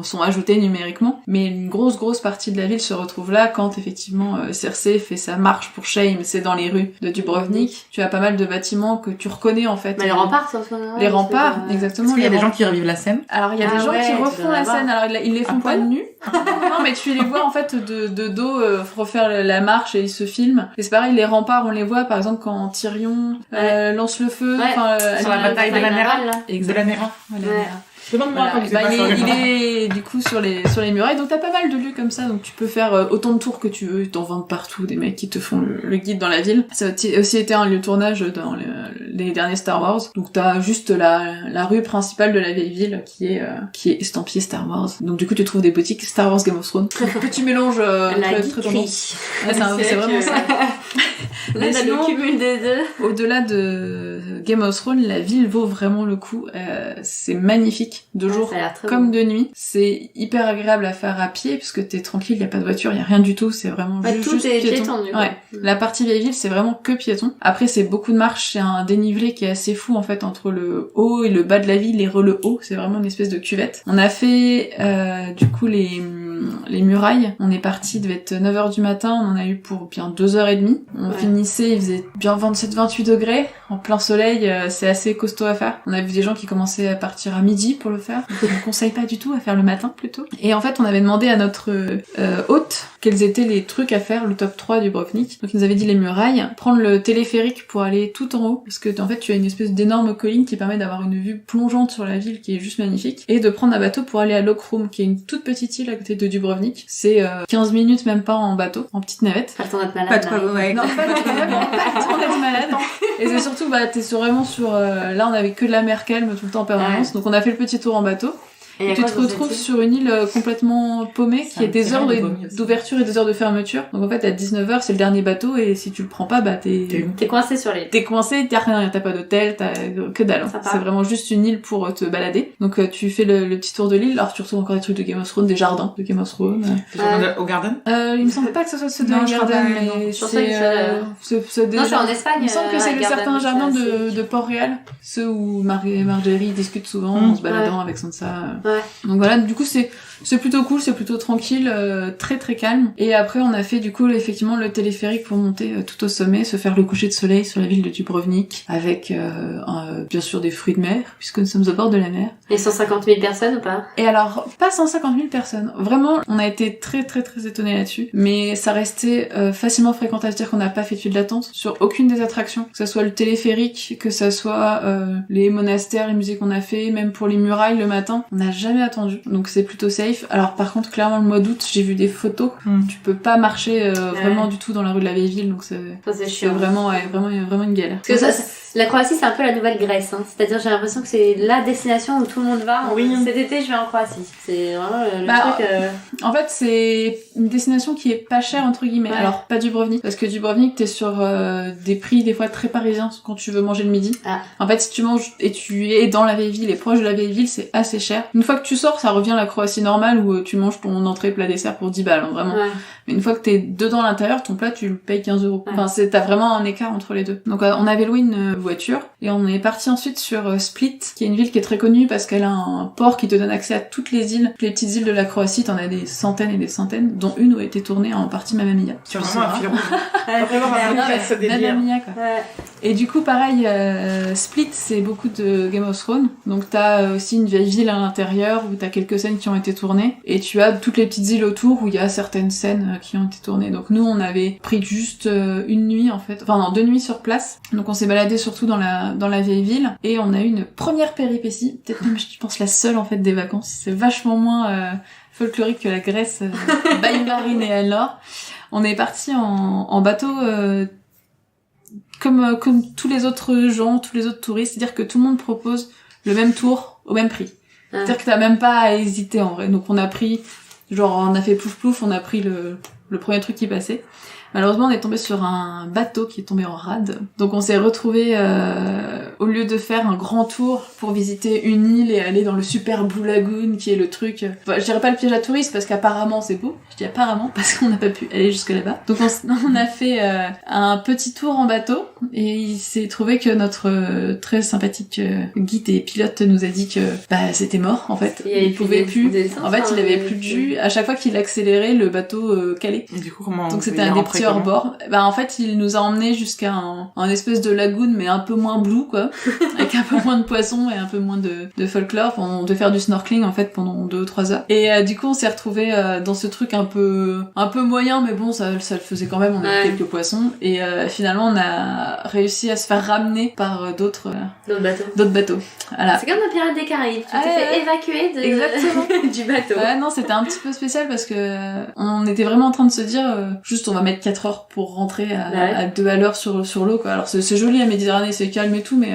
sont ajoutés numériquement, mais une grosse partie de la ville se retrouve là quand effectivement Cersei fait sa marche pour Shame, c'est dans les rues de Dubrovnik. Tu as pas mal de bâtiments que tu reconnais en fait. Mais les remparts, ça, Les remparts, exactement. Est-ce qu'il y a les des gens qui revivent la scène? Alors il y a Ah des gens ouais, qui tu refont dois la l'avoir. scène, alors ils les font À pas poil nus. Non mais tu les vois en fait de dos refaire la marche et ils se filment. Et c'est pareil, les remparts on les voit par exemple quand Tyrion lance le feu. Ouais. enfin, Sur la bataille de la Nera. là. De la Nera. Voilà. Ouais. Demande-moi Voilà. quand Bah, c'est pas il est du coup sur les murailles, donc t'as pas mal de lieux comme ça, donc tu peux faire autant de tours que tu veux, t'en vends de partout, des mecs qui te font le guide dans la ville. Ça a aussi été un lieu de tournage dans les derniers Star Wars, donc t'as juste la rue principale de la vieille ville qui est estampillée Star Wars. Donc du coup tu trouves des boutiques Star Wars Game of Thrones. Petit mélange La très geekerie. tendance. Ouais, c'est vraiment ça. Là, Mais t'as sinon, le cumul des deux. au-delà de Game of Thrones, la ville vaut vraiment le coup. C'est magnifique de jour Ça a l'air très comme beau. de nuit. C'est hyper agréable à faire à pied puisque t'es tranquille, y a pas de voiture, y a rien du tout, c'est vraiment Ouais, juste tout est piéton. piéton, du coup. Ouais. La partie vieille ville, c'est vraiment que piéton. Après, c'est beaucoup de marches, c'est un dénivelé qui est assez fou en fait entre le haut et le bas de la ville et le haut, c'est vraiment une espèce de cuvette. On a fait du coup les murailles. On est parti, devait être 9h du matin, on en a eu pour bien 2h30. On finissait, il faisait bien 27-28 degrés, en plein soleil, c'est assez costaud à faire. On a vu des gens qui commençaient à partir à midi pour le faire. Donc on ne conseille pas du tout à faire le matin plutôt. Et en fait, on avait demandé à notre hôte quels étaient les trucs à faire, le top 3 du Dubrovnik. Donc il nous avait dit les murailles, prendre le téléphérique pour aller tout en haut, parce que en fait tu as une espèce d'énorme colline qui permet d'avoir une vue plongeante sur la ville qui est juste magnifique, et de prendre un bateau pour aller à Lokrum, qui est une toute petite île à côté de Dubrovnik. C'est 15 minutes même pas en bateau, en petite navette. Pas le temps d'être malade. Pas de quoi, ouais. Non, pas de problème, pas le temps d'être malade. Et c'est surtout, t'es vraiment sur... là, on avait que de la mer calme tout le temps en permanence, donc on a fait le petit tour en bateau. Et tu te retrouves sur une île complètement paumée, qui a des heures d'ouverture et des heures de fermeture. Donc en fait, à 19h, c'est le dernier bateau, et si tu le prends pas, t'es coincé sur l'île. T'es coincé, t'as rien, t'as pas d'hôtel, t'as que dalle. C'est vraiment juste une île pour te balader. Donc tu fais le petit tour de l'île, alors tu retrouves encore des trucs de Game of Thrones, des jardins de Game of Thrones. Au Garden? Il me semble pas que ce soit ceux de Garden, mais c'est Non, c'est en Espagne. Il me semble que c'est certains jardins de Port-Réal, ceux où Marjorie discute souvent en se baladant avec Sansa. Ouais. Donc voilà, du coup c'est plutôt cool, c'est plutôt tranquille, très très calme. Et après on a fait du coup effectivement le téléphérique pour monter tout au sommet, se faire le coucher de soleil sur la ville de Dubrovnik, avec bien sûr des fruits de mer, puisque nous sommes au bord de la mer. Et 150 000 personnes ou pas? Et alors, pas 150 000 personnes. Vraiment, on a été très très très étonnés là-dessus. Mais ça restait facilement fréquent, à se dire qu'on n'a pas fait de file d'attente sur aucune des attractions. Que ça soit le téléphérique, que ça soit les monastères, les musées qu'on a fait, même pour les murailles le matin. On n'a jamais attendu. Donc c'est plutôt safe. Alors par contre, clairement, le mois d'août, j'ai vu des photos. Tu peux pas marcher vraiment du tout dans la rue de la vieille ville. Donc c'est vraiment une galère. Parce que la Croatie, c'est un peu la nouvelle Grèce, hein. C'est-à-dire, j'ai l'impression que c'est la destination où tout le monde va. Oui. Cet été, je vais en Croatie. C'est vraiment le truc... En fait, c'est une destination qui est pas chère, entre guillemets. Ouais. Alors, pas Dubrovnik. Parce que Dubrovnik, t'es sur des prix, des fois, très parisiens quand tu veux manger le midi. Ah. En fait, si tu manges et tu es dans la vieille ville et proche de la vieille ville, c'est assez cher. Une fois que tu sors, ça revient à la Croatie normale où tu manges ton entrée, plat, dessert pour 10 balles, hein, vraiment. Ouais. Mais une fois que t'es dedans à l'intérieur, ton plat, tu le payes 15 €. Ouais. Enfin, t'as vraiment un écart entre les deux. Donc, on avait loué une voiture et on est parti ensuite sur Split, qui est une ville qui est très connue parce qu'elle a un port qui te donne accès à toutes les îles. Les petites îles de la Croatie, t'en as des centaines et des centaines, dont une où a été tournée en partie Mamma Mia. C'est vraiment un film. Vraiment un ce délire. Mamma Mia, quoi. Ouais. Et du coup, pareil, Split, c'est beaucoup de Game of Thrones. Donc t'as aussi une vieille ville à l'intérieur où t'as quelques scènes qui ont été tournées. Et tu as toutes les petites îles autour où il y a certaines scènes qui ont été tournées. Donc nous, on avait pris juste une nuit, en fait. Enfin non, 2 nuits sur place. Donc on s'est baladé surtout dans la vieille ville. Et on a eu une première péripétie. Peut-être même, je pense, la seule, en fait, des vacances. C'est vachement moins folklorique que la Grèce, by Marine et Elnor. On est parti en bateau... comme tous les autres gens, tous les autres touristes, c'est-à-dire que tout le monde propose le même tour au même prix. C'est-à-dire que t'as même pas à hésiter en vrai. Donc on a pris, on a fait plouf plouf, on a pris le premier truc qui passait. Malheureusement, on est tombé sur un bateau qui est tombé en rade. Donc on s'est retrouvé au lieu de faire un grand tour pour visiter une île et aller dans le super Blue Lagoon, qui est le truc... Enfin, je dirais pas le piège à touristes, parce qu'apparemment c'est beau. Je dis apparemment, parce qu'on n'a pas pu aller jusque là-bas. Donc on a fait un petit tour en bateau, et il s'est trouvé que notre très sympathique guide et pilote nous a dit que c'était mort, en fait. Il pouvait plus. En fait, il avait plus de jus. À chaque fois qu'il accélérait, le bateau calait. Du coup, comment donc c'était un des petits hors-bord. En fait, il nous a emmenés jusqu'à un espèce de lagoon, mais un peu moins blue, quoi. Avec un peu moins de poissons et un peu moins de folklore. On devait faire du snorkeling, en fait, pendant 2 ou 3 heures. Et du coup, on s'est retrouvés dans ce truc un peu moyen, mais bon, ça le faisait quand même. On avait quelques poissons. Et finalement, on a réussi à se faire ramener par d'autres bateaux. Voilà. C'est comme dans Pirates des Caraïbes. Tu t'es fait évacuer exactement. du bateau. Ouais, non, c'était un petit peu spécial parce que on était vraiment en train de se dire, juste on va mettre 4 heures pour rentrer à 2 à l'heure sur l'eau, quoi. Alors c'est joli à Méditerranée, c'est calme et tout, mais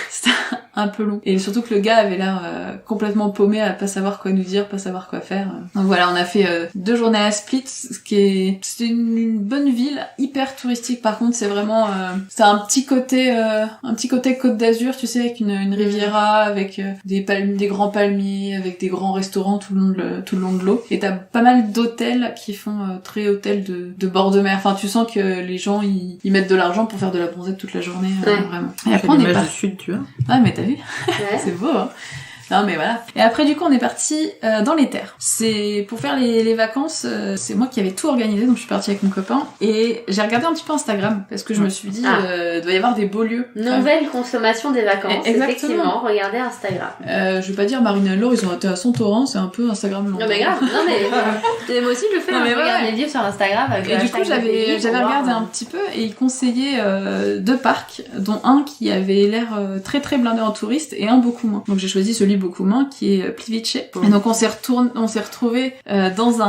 c'était un peu long. Et surtout que le gars avait l'air complètement paumé à pas savoir quoi nous dire, pas savoir quoi faire. Donc voilà, on a fait 2 journées à Split, c'est une bonne ville, hyper touristique. Par contre, c'est vraiment c'est un petit côté Côte d'Azur, tu sais, avec une riviera, avec des grands palmiers, avec des grands restaurants tout le long de l'eau. Et t'as pas mal d'hôtels qui font très hôtels de bord de mer. Enfin, tu sens que les gens ils mettent de l'argent pour faire de la bronzette toute la journée, vraiment. Et après on est du sud, tu vois. Ah mais t'as vu, c'est beau, hein. Non mais voilà. Et après du coup on est parti dans les terres. C'est pour faire les vacances, c'est moi qui avais tout organisé, donc je suis partie avec mon copain et j'ai regardé un petit peu Instagram parce que je me suis dit doit y avoir des beaux lieux. Nouvelle consommation des vacances. Exactement. Effectivement, regardez Instagram. Je vais pas dire Marine et Laure, ils ont été à Santorin, c'est un peu Instagram long. Non mais grave, non mais moi aussi je le fais, je regarde les livres sur Instagram. Et du coup j'avais regardé un petit peu et ils conseillaient 2 parcs, dont un qui avait l'air très très blindé en touristes et un beaucoup moins. Donc j'ai choisi celui beaucoup moins qui est Plivice. Et donc on s'est retrouvés dans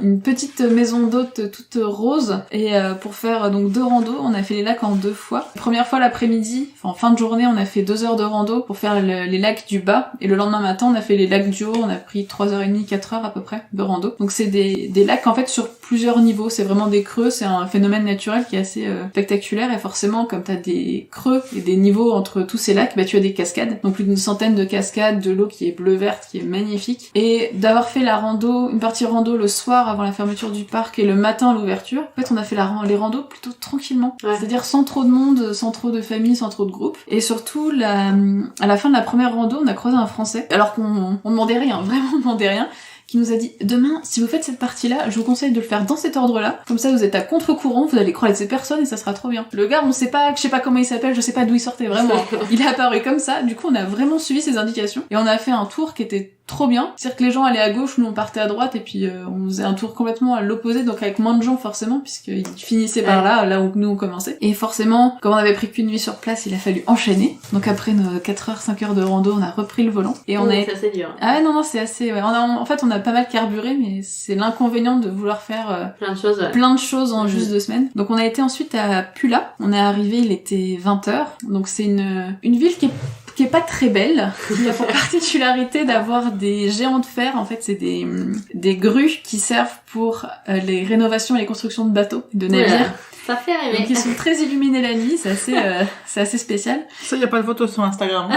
une petite maison d'hôtes toute rose et pour faire donc 2 randos, on a fait les lacs en 2 fois. La première fois l'après-midi, en fin de journée, on a fait 2 heures de rando pour faire les lacs du bas et le lendemain matin on a fait les lacs du haut, on a pris 3h30, 4 heures à peu près de rando. Donc c'est des lacs en fait sur plusieurs niveaux, c'est vraiment des creux, c'est un phénomène naturel qui est assez spectaculaire et forcément comme t'as des creux et des niveaux entre tous ces lacs, bah tu as des cascades, donc plus d'une centaine de cascades, de l'eau qui est bleu-verte, qui est magnifique. Et d'avoir fait une partie rando le soir avant la fermeture du parc et le matin à l'ouverture, en fait on a fait les randos plutôt tranquillement, c'est-à-dire sans trop de monde, sans trop de familles, sans trop de groupes. Et surtout à la fin de la première rando, on a croisé un Français, alors qu'on demandait rien, vraiment on demandait rien, qui nous a dit demain si vous faites cette partie-là, je vous conseille de le faire dans cet ordre-là, comme ça vous êtes à contre-courant, vous allez croiser ces personnes et ça sera trop bien. Le gars, je sais pas comment il s'appelle, je sais pas d'où il sortait vraiment. Il est apparu comme ça, du coup on a vraiment suivi ses indications et on a fait un tour qui était trop bien. C'est-à-dire que les gens allaient à gauche, nous on partait à droite et puis on faisait un tour complètement à l'opposé, donc avec moins de gens forcément puisqu'ils finissaient par là où nous on commençait. Et forcément, comme on avait pris qu'une nuit sur place, il a fallu enchaîner. Donc après nos 4 heures, 5 heures de rando, on a repris le volant et c'est assez dur. Ah ouais, non, c'est assez... Ouais. En fait, on a pas mal carburé, mais c'est l'inconvénient de vouloir faire plein de choses en juste 2 semaines. Donc on a été ensuite à Pula. On est arrivé, il était 20h. Donc c'est une ville qui est pas très belle, qui a pour particularité d'avoir des géants de fer. En fait, c'est des grues qui servent pour les rénovations et les constructions de bateaux, de navires. Ça fait rêver. Donc ils sont très illuminés la nuit, c'est assez spécial. Ça, y a pas de photos sur Instagram.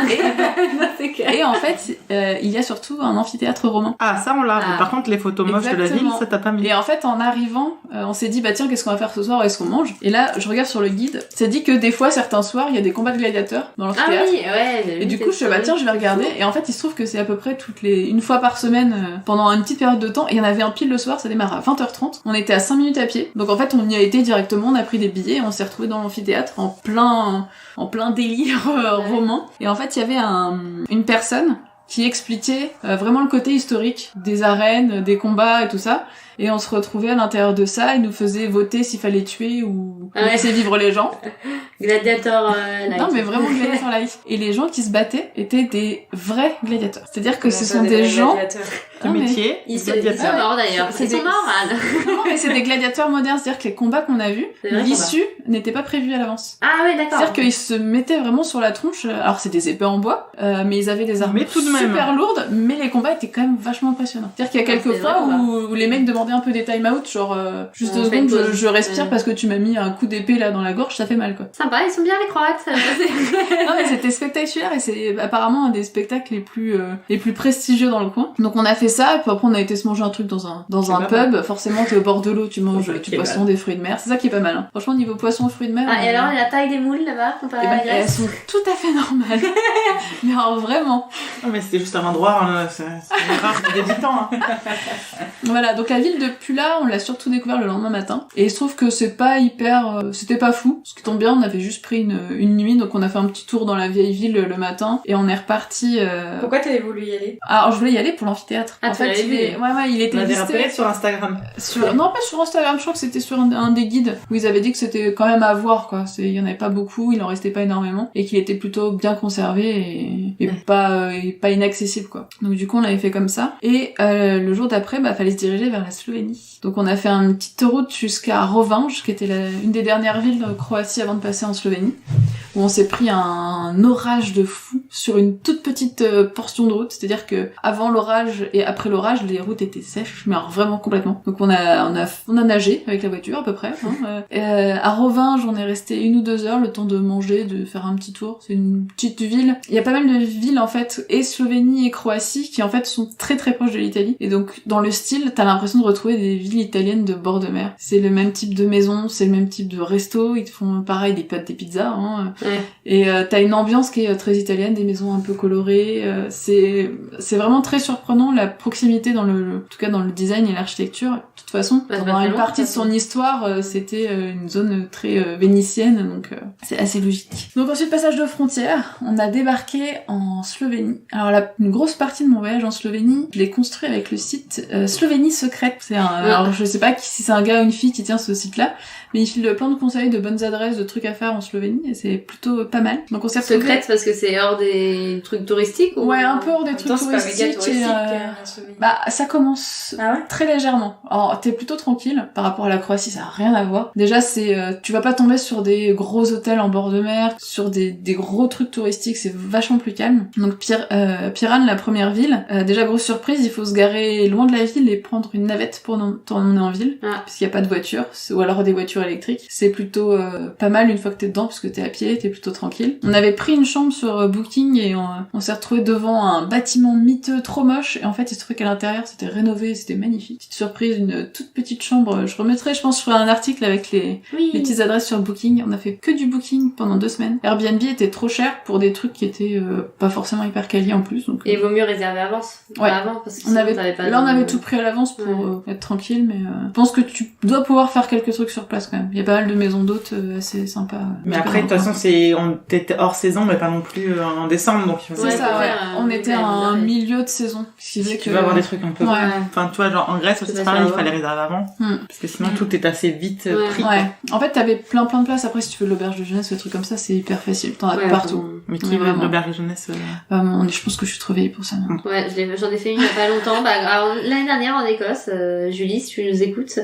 Et en fait, il y a surtout un amphithéâtre romain. Ah, ça on l'a. Par contre, les photos moches de la ville, ça t'as pas mis. Et en fait, en arrivant, on s'est dit, bah tiens, qu'est-ce qu'on va faire ce soir? Est-ce qu'on mange? Et là, je regarde sur le guide, ça dit que des fois, certains soirs, il y a des combats de gladiateurs dans l'amphithéâtre. Ah oui, ouais. Et du coup, je suis bah tiens, je vais regarder. Et en fait, il se trouve que c'est à peu près une fois par semaine, pendant une petite période de temps. Et il y en avait un pile le soir, ça démarre à 20h30. On était à 5 minutes à pied. Donc en fait, on y a été directement, on a pris des billets, et on s'est retrouvés dans l'amphithéâtre en plein délire roman. Et en fait, il y avait une personne qui expliquait vraiment le côté historique des arènes, des combats et tout ça. Et on se retrouvait à l'intérieur de ça, il nous faisait voter s'il fallait tuer ou laisser vivre les gens. Gladiator Non mais vraiment gladiator life. Et les gens qui se battaient étaient des vrais gladiateurs. C'est-à-dire que ce sont des gens... Le métier, ils sont morts d'ailleurs. Ils sont morts. Non mais c'est des gladiateurs modernes, c'est-à-dire que les combats qu'on a vus, l'issue n'était pas prévue à l'avance. Ah oui, d'accord. C'est-à-dire qu'ils se mettaient vraiment sur la tronche, alors c'est des épées en bois, mais ils avaient des armes super lourdes, mais les combats étaient quand même vachement impressionnants. C'est-à-dire qu'il y a quelques fois où les mecs demandaient un peu des time-out, genre juste 2 secondes, je respire parce que tu m'as mis un coup d'épée là dans la gorge, ça fait mal quoi. Sympa, ils sont bien les Croates. Non mais c'était spectaculaire et c'est apparemment un des spectacles les plus prestigieux dans le coin. Donc on a fait ça, et puis après on a été se manger un truc dans un pub, forcément t'es au bord de l'eau, tu manges du poisson, des fruits de mer, c'est ça qui est pas mal. Hein. Franchement niveau poisson, fruits de mer... Ah, et alors la taille des moules là-bas, comparé à la Grèce? Elles sont tout à fait normales. Mais alors vraiment... Non mais c'était juste un endroit, hein, c'est rare des habitants. Hein. Voilà, donc la ville de Pula, on l'a surtout découvert le lendemain matin. Et il se trouve que c'est pas hyper... c'était pas fou. Ce qui tombe bien, on avait juste pris une nuit, donc on a fait un petit tour dans la vieille ville le matin, et on est reparti... Pourquoi t'avais voulu y aller? Alors je voulais y aller pour l'amphithéâtre. Ah, en fait, il était listé sur Instagram. Non, pas sur Instagram, je crois que c'était sur un des guides, où ils avaient dit que c'était quand même à voir, quoi. Il y en avait pas beaucoup, il en restait pas énormément, et qu'il était plutôt bien conservé et pas inaccessible, quoi. Donc du coup, on l'avait fait comme ça. Et le jour d'après, fallait se diriger vers la Slovénie. Donc on a fait une petite route jusqu'à Rovinj, qui était une des dernières villes de Croatie avant de passer en Slovénie, où on s'est pris un orage de fou sur une toute petite portion de route, c'est-à-dire que avant l'orage et après l'orage, les routes étaient sèches, mais alors vraiment complètement. Donc on a nagé avec la voiture à peu près. À Rovinj, on est resté 1 ou 2 heures, le temps de manger, de faire un petit tour. C'est une petite ville. Il y a pas mal de villes en fait, et Slovénie et Croatie, qui en fait sont très très proches de l'Italie. Et donc dans le style, t'as l'impression de retrouver des villes italiennes de bord de mer. C'est le même type de maison, c'est le même type de resto. Ils te font pareil des pizzas. Ouais. Et t'as une ambiance qui est très italienne, des maisons un peu colorées. C'est vraiment très surprenant la proximité en tout cas dans le design et l'architecture. De toute façon, Bah, pendant une partie de son histoire, c'était une zone très vénitienne, donc c'est assez logique. Donc ensuite, passage de frontière, on a débarqué en Slovénie. Alors une grosse partie de mon voyage en Slovénie, je l'ai construit avec le site Slovénie Secrète. Alors je sais pas si c'est un gars ou une fille qui tient ce site-là, mais il file plein de conseils, de bonnes adresses, de trucs à faire en Slovénie, et c'est plutôt pas mal. Donc on s'est retrouvés... Secrète parce que c'est hors des trucs touristiques ou... Ouais, un peu hors des trucs Attends, c'est pas méga touristiques. touristique, Et, en Slovénie. bah, ça commence Ah ouais? très légèrement. Alors, t'es plutôt tranquille par rapport à la Croatie, ça a rien à voir. Déjà, tu vas pas tomber sur des gros hôtels en bord de mer, sur des gros trucs touristiques, c'est vachement plus calme. Donc, Piran, la première ville, déjà grosse surprise, il faut se garer loin de la ville et prendre une navette pour t'emmener en ville, puisqu'il y a pas de voiture, ou alors des voitures électriques. C'est plutôt pas mal une fois que t'es dedans, parce que t'es à pied, t'es plutôt tranquille. On avait pris une chambre sur Booking et on s'est retrouvé devant un bâtiment miteux trop moche, et en fait il se trouvait qu'à l'intérieur c'était rénové, c'était magnifique. Petite surprise, une toute petite chambre. Je remettrai, je pense, je ferai un article avec les petites adresses sur Booking. On a fait que du Booking pendant 2 semaines. Airbnb était trop cher pour des trucs qui étaient pas forcément hyper quali en plus. Donc, Et il vaut mieux réserver avance. Ouais. Avant, parce que on avait pas tout pris à l'avance pour être tranquille, mais je pense que tu dois pouvoir faire quelques trucs sur place quand même. Il y a pas mal de maisons d'hôtes assez sympas. Mais après, de toute façon, on était hors saison, mais pas non plus en décembre, donc c'est ça, ouais. On était à un milieu de saison. Ce qui faisait tu vas avoir des trucs un peu... Ouais. Enfin, tu vois, genre en Grèce, c'est pareil, il fallait réserver avant. Parce que sinon, tout est assez vite pris. Ouais. En fait, t'avais plein de places. Après, si tu veux de l'auberge de jeunesse, le truc comme ça, c'est hyper facile. T'en as partout. Mais qui veut de l'auberge de jeunesse je pense que je suis trop vieille pour ça. Non. Ouais, j'en ai fait une il y a pas longtemps. Alors, l'année dernière en Écosse, Julie, si tu nous écoutes,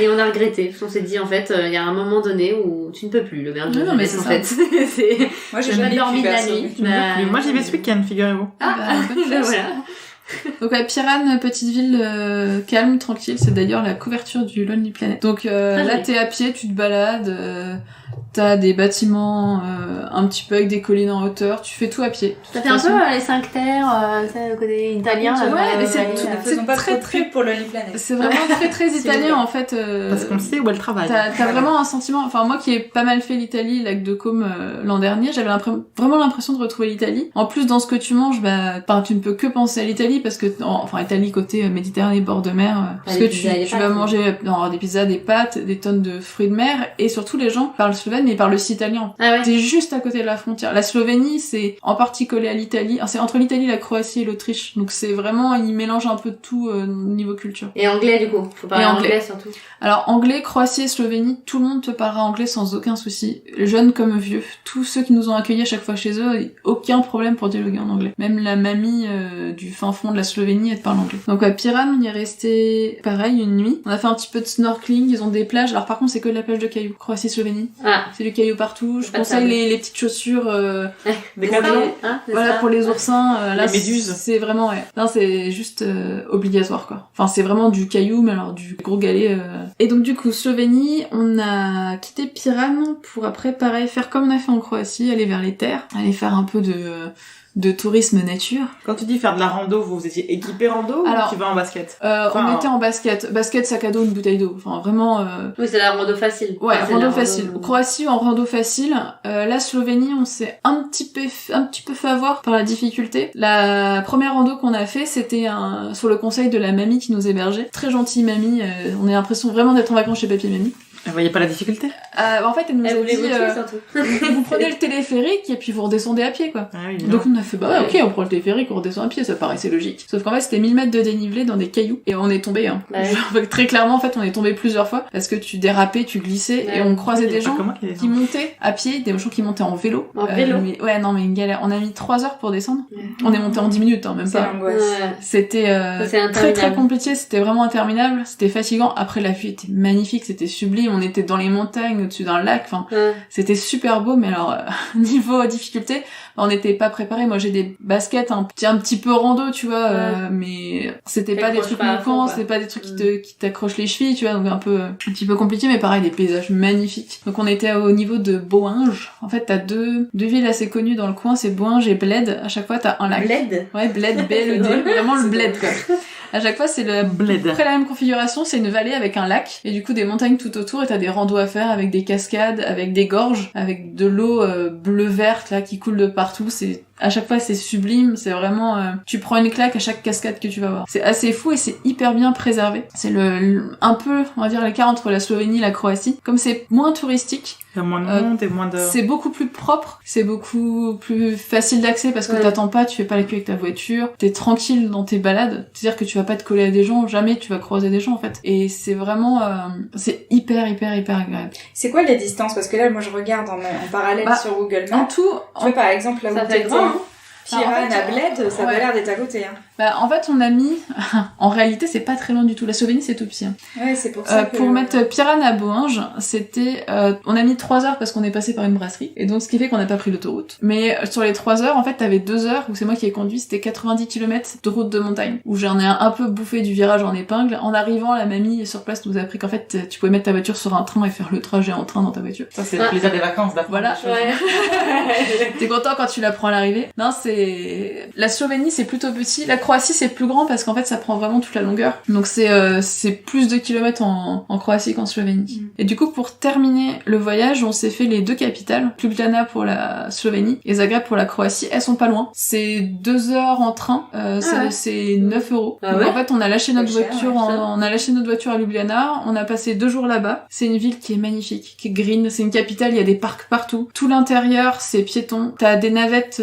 et on a regretté. On s'est dit, en fait, il y a un moment donné où tu ne peux plus l'auberge de non, mais jeunesse, c'est en fait. Moi, j'ai pas jamais dormi de la perso. nuit. Mais moi, j'y vais ce week-end, figurez-vous. Bonne chance. Voilà. Donc ouais, Piran, petite ville calme, tranquille, c'est d'ailleurs la couverture du Lonely Planet. Donc là joli. t'es à pied, tu te balades, t'as des bâtiments un petit peu avec des collines en hauteur, tu fais tout à pied. Ça fait un peu les 5 terres, le côté italien. Ouais, là-bas, mais c'est ouais, tout- là. c'est Faisons pas très, trop de pub pour Lonely Planet. C'est vraiment très italien en fait. Parce qu'on sait où elle travaille. T'as vraiment un sentiment, enfin moi qui ai pas mal fait l'Italie, lac de Côme l'an dernier, j'avais vraiment l'impression de retrouver l'Italie. En plus dans ce que tu manges, tu ne peux que penser à l'Italie parce que Italie côté Méditerranée, bord de mer, parce que tu vas manger des pizzas, des pâtes, des tonnes de fruits de mer, et surtout les gens parlent slovène mais ils parlent aussi italien. Ah ouais. T'es juste à côté de la frontière. La Slovénie c'est en partie collé à l'Italie, c'est entre l'Italie, la Croatie et l'Autriche, donc c'est vraiment, ils mélangent un peu de tout niveau culture. Et anglais du coup, faut parler anglais surtout. Alors anglais, Croatie et Slovénie, tout le monde te parlera anglais sans aucun souci, jeunes comme vieux. Tous ceux qui nous ont accueillis à chaque fois chez eux, aucun problème pour dialoguer en anglais. Même la mamie du fin fond de la Slovénie, elle te parle anglais. Donc à Piran, on y est resté pareil une nuit. On a fait un petit peu de snorkeling, ils ont des plages. Alors par contre, c'est que de la plage de cailloux. Croatie, Slovénie. Ah. C'est du caillou partout. Je conseille les petites chaussures Des pour cadeaux. voilà, pour les oursins. Là, Les méduses. C'est vraiment, ouais. Non, c'est juste obligatoire, quoi. Enfin, c'est vraiment du caillou, mais alors du gros galet. Et donc, du coup, Slovénie, on a quitté Piran pour après, pareil, faire comme on a fait en Croatie, aller vers les terres, aller faire un peu de tourisme nature. Quand tu dis faire de la rando, vous étiez équipé rando Alors, ou tu vas en basket? On était en basket, sac à dos, une bouteille d'eau. Enfin, vraiment... Oui, c'est la rando facile. Ouais, Enfin, rando facile. Croatie en rando facile. La Slovénie, on s'est un petit peu fait avoir par la difficulté. La première rando qu'on a fait, c'était sur le conseil de la mamie qui nous hébergeait. Très gentille mamie. On a l'impression vraiment d'être en vacances chez papy et mamie. Elle voyait pas la difficulté? En fait, elle nous a voulait dit, vous tuer, surtout. vous prenez le téléphérique et puis vous redescendez à pied, quoi. Ah oui, Donc on a fait, ok, on prend le téléphérique, on redescend à pied, ça paraissait logique. Sauf qu'en fait, c'était 1000 mètres de dénivelé dans des cailloux, et on est tombé, hein. Ouais. Genre, très clairement, en fait, on est tombé plusieurs fois, parce que tu dérapais, tu glissais, Ouais. et on croisait des gens qui montent. montaient à pied, des gens qui montaient en vélo. En vélo? Ouais, non, mais une galère. On a mis 3 heures pour descendre. On est monté en 10 minutes, hein, même C'est pas. l'angoisse. Ouais. C'était c'est interminable. très très compliqué, c'était vraiment interminable, c'était fatigant. Après la vue était magnifique, c'était sublime, on était dans les montagnes, au-dessus d'un lac, enfin Ouais. c'était super beau, mais alors niveau difficulté, on n'était pas préparés. Moi, j'ai des baskets un petit peu rando, tu vois, mais c'était pas des trucs moquants, c'était pas des trucs qui t'accrochent les chevilles, tu vois, donc un petit peu compliqué, mais pareil, des paysages magnifiques. Donc on était au niveau de Bohinges. En fait, t'as deux villes assez connues dans le coin, c'est Bohinges et Bled. À chaque fois, t'as un lac. Bled? Ouais, Bled, B-L-E-D. Vraiment le Bled, quoi. À chaque fois, c'est après la même configuration, c'est une vallée avec un lac, et du coup des montagnes tout autour, et t'as des randos à faire avec des cascades, avec des gorges, avec de l'eau bleu-verte, là, qui coule de partout. À chaque fois, c'est sublime, c'est vraiment, tu prends une claque à chaque cascade que tu vas voir. C'est assez fou et c'est hyper bien préservé. C'est un peu, on va dire, l'écart entre la Slovénie et la Croatie. Comme c'est moins touristique. Il y a moins de monde et moins de... C'est beaucoup plus propre, c'est beaucoup plus facile d'accès parce que t'attends pas, tu fais pas la queue avec ta voiture, t'es tranquille dans tes balades. C'est-à-dire que tu vas pas te coller à des gens, jamais tu vas croiser des gens, en fait. Et c'est vraiment, c'est hyper agréable. C'est quoi les distances? Parce que là, moi, je regarde en parallèle sur Google Maps. En tout, tu vois, par exemple, là où t'es Piran à Bled, ça a pas l'air d'être à côté, hein. Bah, en fait, on a mis, en réalité, c'est pas très loin du tout. La Slovénie, c'est tout petit, hein. Ouais, c'est pour ça que... Pour mettre Piran à Bohinges, c'était, on a mis 3 heures parce qu'on est passé par une brasserie. Et donc, ce qui fait qu'on n'a pas pris l'autoroute. Mais sur les 3 heures, en fait, t'avais 2 heures où c'est moi qui ai conduit, c'était 90 km de route de montagne. Où j'en ai un peu bouffé du virage en épingle. En arrivant, la mamie sur place nous a appris qu'en fait, tu pouvais mettre ta voiture sur un train et faire le trajet en train dans ta voiture. Ça, c'est le plaisir des vacances, d'apprendre. Voilà. T'es content quand tu la prends à l'arrivée. Non, la Slovénie, c'est plutôt petit. La Croatie, c'est plus grand parce qu'en fait, ça prend vraiment toute la longueur. Donc c'est plus de kilomètres en Croatie qu'en Slovénie. Et du coup, pour terminer le voyage, on s'est fait les 2 capitales. Ljubljana pour la Slovénie et Zagreb pour la Croatie. Elles sont pas loin. C'est 2 heures en train. C'est 9 €. Ah Donc, ouais, en fait, on a lâché notre cher, voiture, on a lâché notre voiture à Ljubljana. On a passé 2 jours là-bas. C'est une ville qui est magnifique, qui est green. C'est une capitale. Il y a des parcs partout. Tout l'intérieur, c'est piéton. T'as des navettes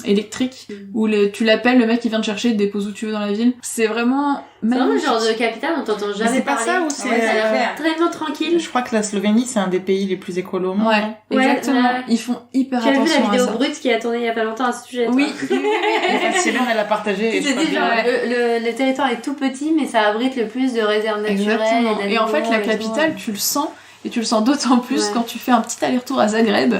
électriques où tu l'appelles, le mec il vient te chercher, il te dépose où tu veux dans la ville. C'est vraiment C'est vraiment le magnifique. genre de capitale dont t'entends jamais c'est pas parler. ça ou c'est... Ouais, ça a l'air tellement tranquille. Je crois que la Slovénie, c'est un des pays les plus écolos au monde. Ouais, Ouais, exactement. ouais. Ils font hyper J'ai vu attention la à vidéo ça. brute qui a tourné il y a pas longtemps à ce sujet. Oui. Sylvain, elle a partagé. et je C'est crois dit que- genre, le territoire est tout petit, mais ça abrite le plus de réserves naturelles. Exactement. Et en fait, la d'animaux et capitale, tout. tu le sens. Et tu le sens d'autant plus Ouais. quand tu fais un petit aller-retour à Zagreb,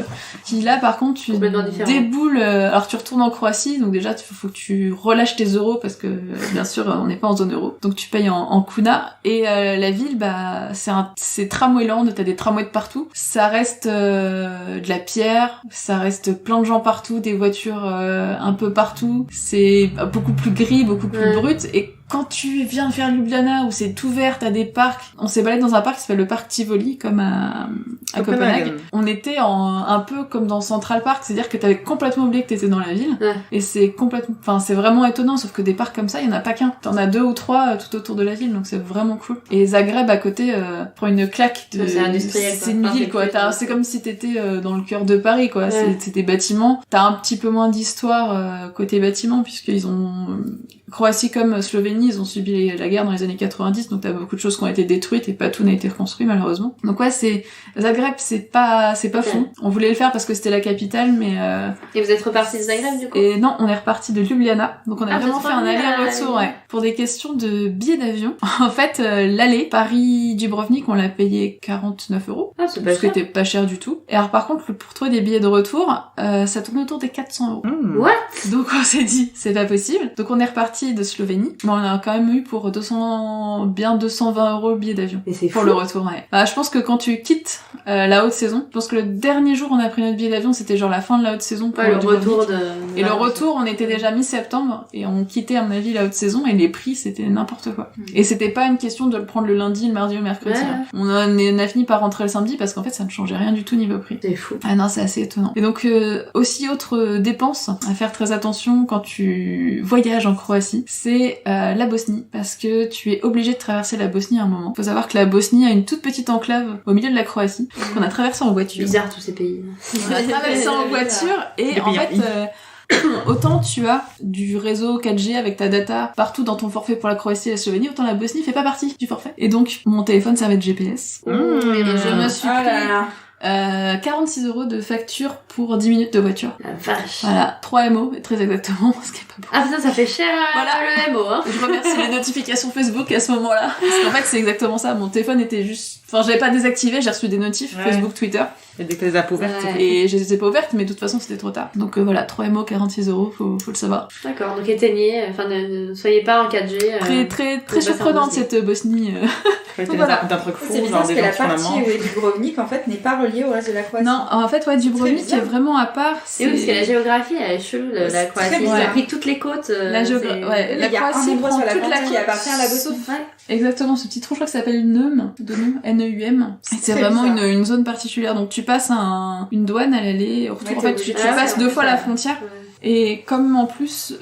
qui là par contre tu Complètement différent. déboules, alors tu retournes en Croatie, donc déjà faut que tu relâches tes euros parce que bien sûr on n'est pas en zone euro, donc tu payes en kuna, et la ville bah c'est tramwayland, t'as des tramways de partout, ça reste de la pierre, ça reste plein de gens partout, des voitures un peu partout, c'est beaucoup plus gris, beaucoup plus brut, et quand tu viens faire Ljubljana où c'est tout vert, t'as des parcs. On s'est baladé dans un parc qui s'appelle le parc Tivoli, comme à Copenhague. On était un peu comme dans Central Park, c'est-à-dire que t'avais complètement oublié que t'étais dans la ville. Ouais. Et c'est vraiment étonnant, sauf que des parcs comme ça, il y en a pas qu'un. T'en as 2 ou 3 tout autour de la ville, donc c'est vraiment cool. Et Zagreb à côté prend une claque de... C'est industriel, quoi. C'est une Enfin, ville, quoi. c'est plus- C'est comme si t'étais dans le cœur de Paris, quoi. Ouais. C'est des bâtiments. T'as un petit peu moins d'histoire côté bâtiments, puisqu'ils ont... Croatie comme Slovénie, ils ont subi la guerre dans les années 90, donc t'as beaucoup de choses qui ont été détruites et pas tout n'a été reconstruit malheureusement. Donc ouais, Zagreb, c'est pas fou. On voulait le faire parce que c'était la capitale, mais Et vous êtes reparti de Zagreb du coup? et non, on est reparti de Ljubljana, donc on a Ah, vraiment c'est fait un trop bien, aller-retour, oui. ouais, pour des questions de billets d'avion. En fait, l'aller Paris-Dubrovnik, on l'a payé 49 €. Ah, c'est pas Ce qui cher. était pas cher du tout. Et alors par contre, pour trouver des billets de retour, ça tourne autour des 400 €. What? Donc on s'est dit, c'est pas possible. Donc on est reparti de Slovénie. Mais on a quand même eu pour 220 € le billet d'avion. Mais c'est Pour fou. le retour, ouais. Bah, je pense que quand tu quittes la haute saison, je pense que le dernier jour où on a pris notre billet d'avion, c'était genre la fin de la haute saison. Pour Ouais, le Dubrovnik. retour de... Et le retour, on était déjà mi-septembre et on quittait à mon avis la haute saison et les prix c'était n'importe quoi. Et c'était pas une question de le prendre le lundi, le mardi ou le mercredi. Ouais. Hein. On a fini par rentrer le samedi parce qu'en fait ça ne changeait rien du tout niveau prix. C'est fou. Ah non, c'est assez étonnant. Et donc aussi autre dépense à faire très attention quand tu voyages en Croatie, c'est la Bosnie, parce que tu es obligé de traverser la Bosnie à un moment. Faut savoir que la Bosnie a une toute petite enclave au milieu de la Croatie qu'on a traversé en voiture. Bizarre tous ces pays. On a traversé en voiture et en fait autant tu as du réseau 4G avec ta data partout dans ton forfait pour la Croatie et la Slovénie, autant la Bosnie fait pas partie du forfait. Et donc mon téléphone servait de GPS. Et je me suis pris 46 € de facture pour 10 minutes de voiture. La vache. Voilà, 3 MO, très exactement, ce qui est pas beaucoup. Ah putain, ça fait cher Voilà. le MO, hein. Je remercie les notifications Facebook à ce moment-là. Parce qu'en fait, c'est exactement ça. Mon téléphone était juste... Enfin, j'avais pas désactivé, j'ai reçu des notifs, Facebook, Twitter. Et dès que t'as les apps ouvertes, Ouais. Et je les ai pas ouvertes, mais de toute façon, c'était trop tard. Donc voilà, 3 MO, 46€, faut le savoir. D'accord, donc éteignez, enfin ne soyez pas en 4G. Très passer surprenante en Bosnie. cette Bosnie. c'était Voilà. d'un truc fou, C'est bizarre genre parce des que la gens sur la partie manche. où est Dubrovnik en fait n'est pas reliée au reste de la Croatie. Non, en fait, ouais, Dubrovnik bizarre. est vraiment à part. Et oui, parce que la géographie, elle est chelou, la C'est Croatie. très Ils ont bizarre. pris toutes les côtes. La géographie, ouais, la Il y a un Croatie endroit prend sur la toute la frontière qui côte. appartient à la Bosnie. Ouais. Exactement, ce petit trou, je crois que ça s'appelle Neum, de Neum, N-E-U-M. Et c'est très vraiment bizarre. une zone particulière. Donc tu passes une douane à l'aller, au retour. Ouais, En t'es fait, obligé tu de passes passer, 2 en fois fait, la ouais. frontière. Et comme en plus,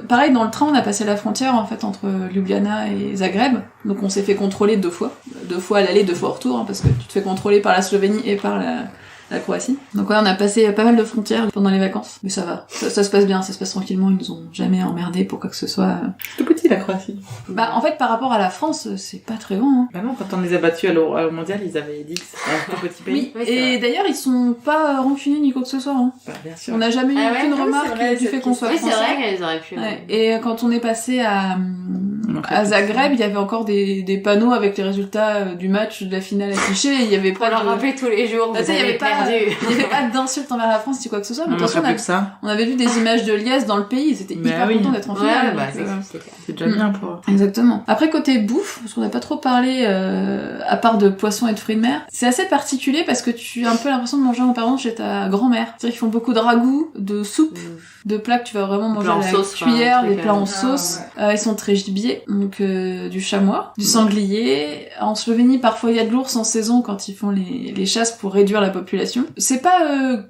pareil, dans le train, on a passé la frontière, en fait, entre Ljubljana et Zagreb. Donc on s'est fait contrôler 2 fois. 2 fois à l'aller, 2 fois au retour, hein, parce que tu te fais contrôler par la Slovénie et par la Croatie. Donc ouais, on a passé pas mal de frontières pendant les vacances. Mais ça va. Ça se passe bien, ça se passe tranquillement. Ils nous ont jamais emmerdé pour quoi que ce soit. Tout petit, la Croatie. En fait, par rapport à la France, c'est pas très grand, hein. Bah non, quand on les a battus à l'Euro mondial, ils avaient dit que c'était un tout petit pays. Oui, c'est Et vrai. d'ailleurs, ils sont pas rancuniers ni quoi que ce soit, hein. Bah, bien sûr. On n'a jamais eu Ah ouais, aucune non, mais remarque c'est vrai, du cette fait qu'on soit Oui, c'est français. vrai qu'elles auraient pu. Ouais. Et quand on est passé à Zagreb, il y avait encore des panneaux avec les résultats du match de la finale affichés. Il y avait Pour pas leur de... rappeler tous les jours, Bah, vous tu sais, avez perdu. il y avait pas d'insultes envers la France ni quoi que ce soit. Mais On de toute façon, manquerait plus que ça. on avait vu des images de liesse dans le pays. Ils étaient Mais hyper oui. contents d'être en Ouais, finale. bah, donc, c'est clair. C'est déjà bien pour eux. Exactement. Après, côté bouffe, parce qu'on n'a pas trop parlé, à part de poissons et de fruits de mer, c'est assez particulier parce que tu as un peu l'impression de manger en parlant chez ta grand-mère. C'est-à-dire qu'ils font beaucoup de ragoûts, de soupe, de plats que tu vas vraiment manger plats à en la sauce, quoi, cuillère, un des truc, plats en Ah, sauce. Ils sont très gibier, donc du chamois, du sanglier. En Slovénie, parfois il y a de l'ours en saison quand ils font les chasses pour réduire la population. C'est pas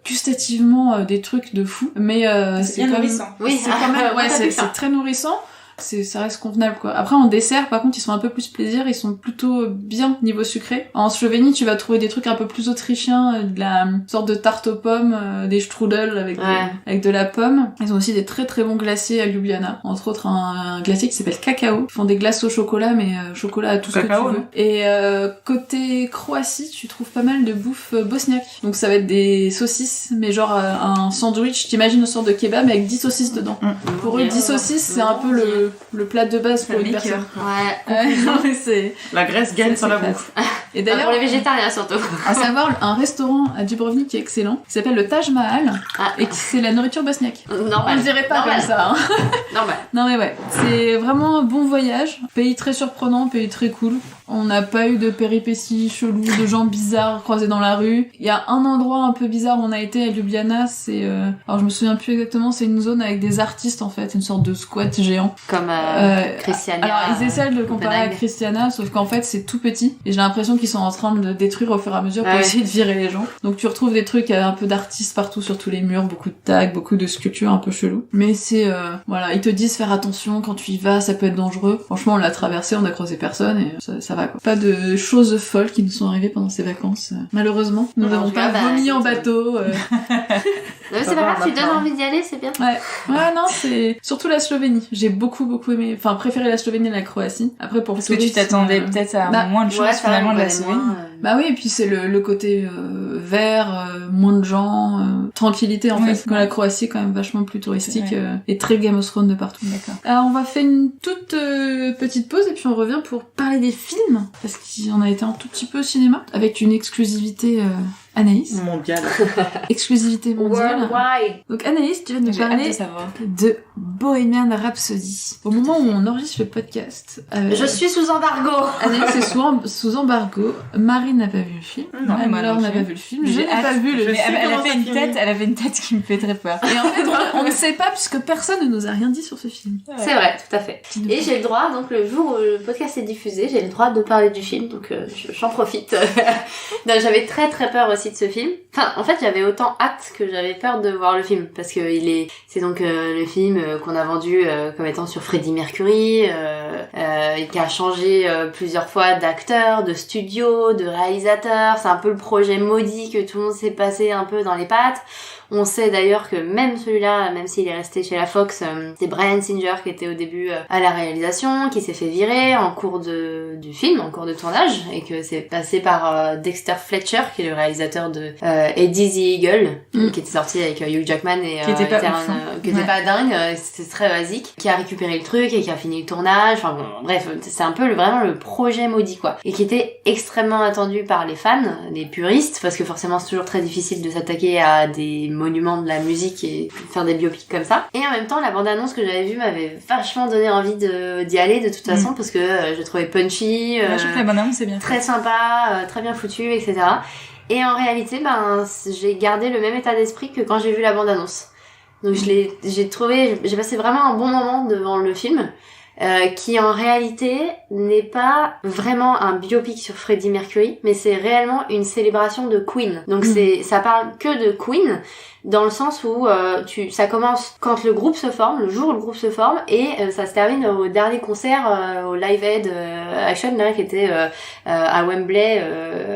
gustativement des trucs de fou, mais C'est c'est bien quand même... nourrissant. Oui, C'est quand même, ouais, c'est très nourrissant. Ça reste convenable, quoi. Après, en dessert, par contre, ils sont un peu plus plaisir, ils sont plutôt bien niveau sucré. En Slovénie, tu vas trouver des trucs un peu plus autrichiens, de la sorte de tarte aux pommes, des strudels avec, avec de la pomme. Ils ont aussi des très très bons glaciers à Ljubljana. Entre autres, un glacier qui s'appelle Cacao. Ils font des glaces au chocolat, mais chocolat à tout ce que Cacao, tu veux. non Et côté Croatie, tu trouves pas mal de bouffe bosniaque. Donc ça va être des saucisses, mais genre un sandwich, t'imagines une sorte de kebab avec 10 saucisses dedans. Pour eux, 10 saucisses, c'est un peu le plat de base pour Ça une m'écoeure. personne. Ouais. Non, mais c'est... La Grèce gagne c'est sur la classe. bouffe. Et D'ailleurs, d'ailleurs, pour les végétariens surtout. à savoir, un restaurant à Dubrovnik qui est excellent, qui s'appelle le Taj Mahal, Ah. et qui c'est la nourriture bosniaque. On Normal. le dirait pas Normal. comme ça, hein. Normal. Non mais ouais, c'est vraiment un bon voyage. Pays très surprenant, pays très cool. On n'a pas eu de péripéties cheloues, de gens bizarres croisés dans la rue. Il y a un endroit un peu bizarre où on a été à Ljubljana, c'est... Alors je me souviens plus exactement, c'est une zone avec des artistes en fait, une sorte de squat géant. Comme Christiania. Alors ils essaient de le comparer à Copenhague. Christiana, sauf qu'en fait c'est tout petit. Et j'ai l'impression qu'ils sont en train de le détruire au fur et à mesure pour Ah ouais. essayer de virer les gens. Donc tu retrouves des trucs un peu d'artistes partout sur tous les murs, beaucoup de tags, beaucoup de sculptures un peu chelous. Mais c'est... voilà, ils te disent faire attention quand tu y vas, ça peut être dangereux. Franchement on l'a traversé, on a croisé personne et ça va quoi. Pas de choses folles qui nous sont arrivées pendant ces vacances. Malheureusement, nous Non, n'avons en tout pas cas, vomi en c'est- bateau. Non, mais Ça c'est pas va, grave, tu donnes maintenant. envie d'y aller, c'est bien. Ouais, non, c'est surtout la Slovénie. J'ai beaucoup aimé, enfin préféré la Slovénie à la Croatie. Après pour Parce que tu tourisme, t'attendais peut-être à bah, moins de choses Ouais, ça, finalement on de la connaît Slovénie. moins, Bah oui, et puis c'est le côté vert, moins de gens, tranquillité en Oui, fait. Quand la Croatie est quand même vachement plus touristique C'est vrai. et très Game of Thrones de partout. D'accord. Alors on va faire une toute petite pause et puis on revient pour parler des films parce qu'on a été un tout petit peu au cinéma avec une exclusivité Anaïs. Mondial. Exclusivité mondiale. Worldwide. Donc Anaïs, tu vas nous J'ai hâte parler de savoir. de Bohemian Rhapsody. Au moment où on enregistre le podcast, Je suis sous embargo. Anaïs est sous embargo. Marie n'a pas vu le film. Non, moi Laure non n'a plus. pas vu le film. Mais Je j'ai n'ai hâte. pas vu le Mais film. elle comment avait ça une finit tête, elle avait une tête qui me fait très peur. Et en fait, on ne sait pas puisque personne ne nous a rien dit sur ce film. C'est vrai, tout à fait. Et j'ai le droit, donc le jour où le podcast est diffusé, j'ai le droit de parler du film, donc j'en profite. Non, j'avais très peur aussi de ce film. Enfin, en fait, j'avais autant hâte que j'avais peur de voir le film, parce que c'est donc le film qu'on a vendu comme étant sur Freddie Mercury, et qui a changé plusieurs fois d'acteur, de studio, de réalisateur. C'est un peu le projet maudit que tout le monde s'est passé un peu dans les pattes. On sait d'ailleurs que même celui-là, même s'il est resté chez la Fox, c'est Bryan Singer qui était au début à la réalisation, qui s'est fait virer en cours du film, en cours de tournage, et que c'est passé par Dexter Fletcher, qui est le réalisateur de et Dizzy Eagle, qui était sorti avec Hugh Jackman et qui était pas qui était pas dingue, c'était très basique, qui a récupéré le truc et qui a fini le tournage. Enfin bon, bref, c'est un peu vraiment le projet maudit quoi, et qui était extrêmement attendu par les fans, les puristes, parce que forcément c'est toujours très difficile de s'attaquer à des monuments de la musique et faire des biopics comme ça. Et en même temps, la bande-annonce que j'avais vue m'avait vachement donné envie d'y aller de toute façon, parce que je trouvais punchy, je trouve que la bande-annonce c'est bien très sympa, très bien foutu, etc. Et en réalité, j'ai gardé le même état d'esprit que quand j'ai vu la bande-annonce. Donc j'ai passé vraiment un bon moment devant le film, qui en réalité n'est pas vraiment un biopic sur Freddie Mercury, mais c'est réellement une célébration de Queen. Donc ça parle que de Queen, dans le sens où ça commence quand le groupe se forme, le jour où le groupe se forme, et ça se termine au dernier concert, au Live Aid Action là, qui était à Wembley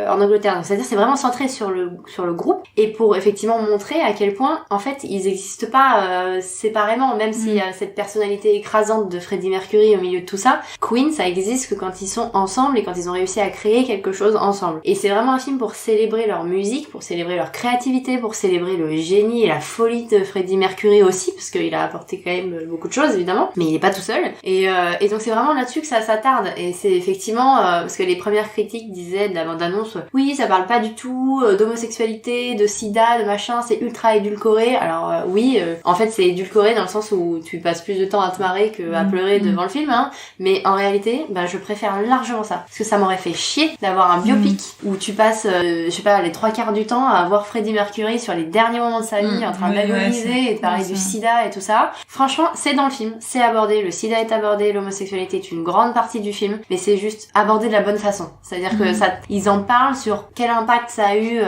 en Angleterre. Donc c'est-à-dire c'est vraiment centré sur le groupe, et pour effectivement montrer à quel point en fait ils n'existent pas séparément, même s'il y a cette personnalité écrasante de Freddie Mercury au milieu de tout ça. Queen, ça existe que quand ils sont ensemble et quand ils ont réussi à créer quelque chose ensemble. Et c'est vraiment un film pour célébrer leur musique, pour célébrer leur créativité, pour célébrer le génie et la folie de Freddie Mercury aussi, parce qu'il a apporté quand même beaucoup de choses évidemment, mais il est pas tout seul. Et donc c'est vraiment là-dessus que ça s'attarde. Et c'est effectivement parce que les premières critiques disaient de la bande-annonce, oui, ça parle pas du tout d'homosexualité, de sida, de machin, c'est ultra édulcoré. Alors oui, en fait c'est édulcoré dans le sens où tu passes plus de temps à te marrer que à pleurer devant le film, hein. Mais en réalité, je préfère largement ça, parce que ça m'aurait fait chier d'avoir un biopic où tu passes, je sais pas, les 3/4 du temps à voir Freddie Mercury sur les derniers moments de sa vie en train d'agoniser et de parler du sida et tout ça. Franchement, c'est dans le film, c'est abordé, le sida est abordé, l'homosexualité est une grande partie du film, mais c'est juste abordé de la bonne façon. C'est-à-dire que ils en parlent sur quel impact ça a eu,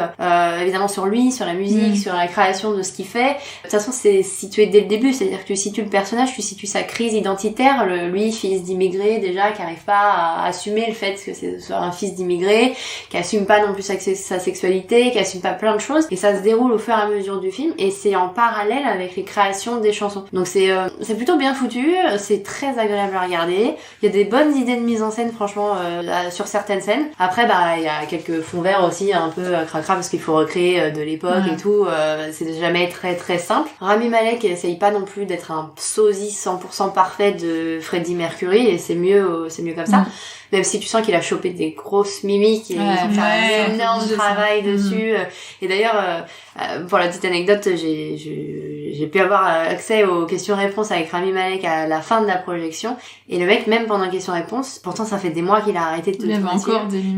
évidemment sur lui, sur la musique, sur la création de ce qu'il fait. De toute façon, c'est situé dès le début, c'est-à-dire que tu situes le personnage, tu situes sa crise identitaire, lui, fils d'immigré déjà, qui arrive pas à assumer le fait que c'est soit un fils d'immigré, qui assume pas non plus sa sexualité, qui assume pas plein de choses, et ça se déroule au fur et à mesure du film, et c'est en parallèle avec les créations des chansons. Donc c'est plutôt bien foutu, c'est très agréable à regarder, il y a des bonnes idées de mise en scène franchement sur certaines scènes. Après il y a quelques fonds verts aussi un peu cracra parce qu'il faut recréer de l'époque et tout, c'est jamais très très simple. Rami Malek essaye pas non plus d'être un sosie 100% parfait de Freddie Mercury, et c'est mieux comme ça. Même si tu sens qu'il a chopé des grosses mimiques et ils ont fait un énorme travail dessus. Et d'ailleurs, pour la petite anecdote, j'ai pu avoir accès aux questions-réponses avec Rami Malek à la fin de la projection. Et le mec, même pendant questions-réponses, pourtant ça fait des mois qu'il a arrêté de te tourner.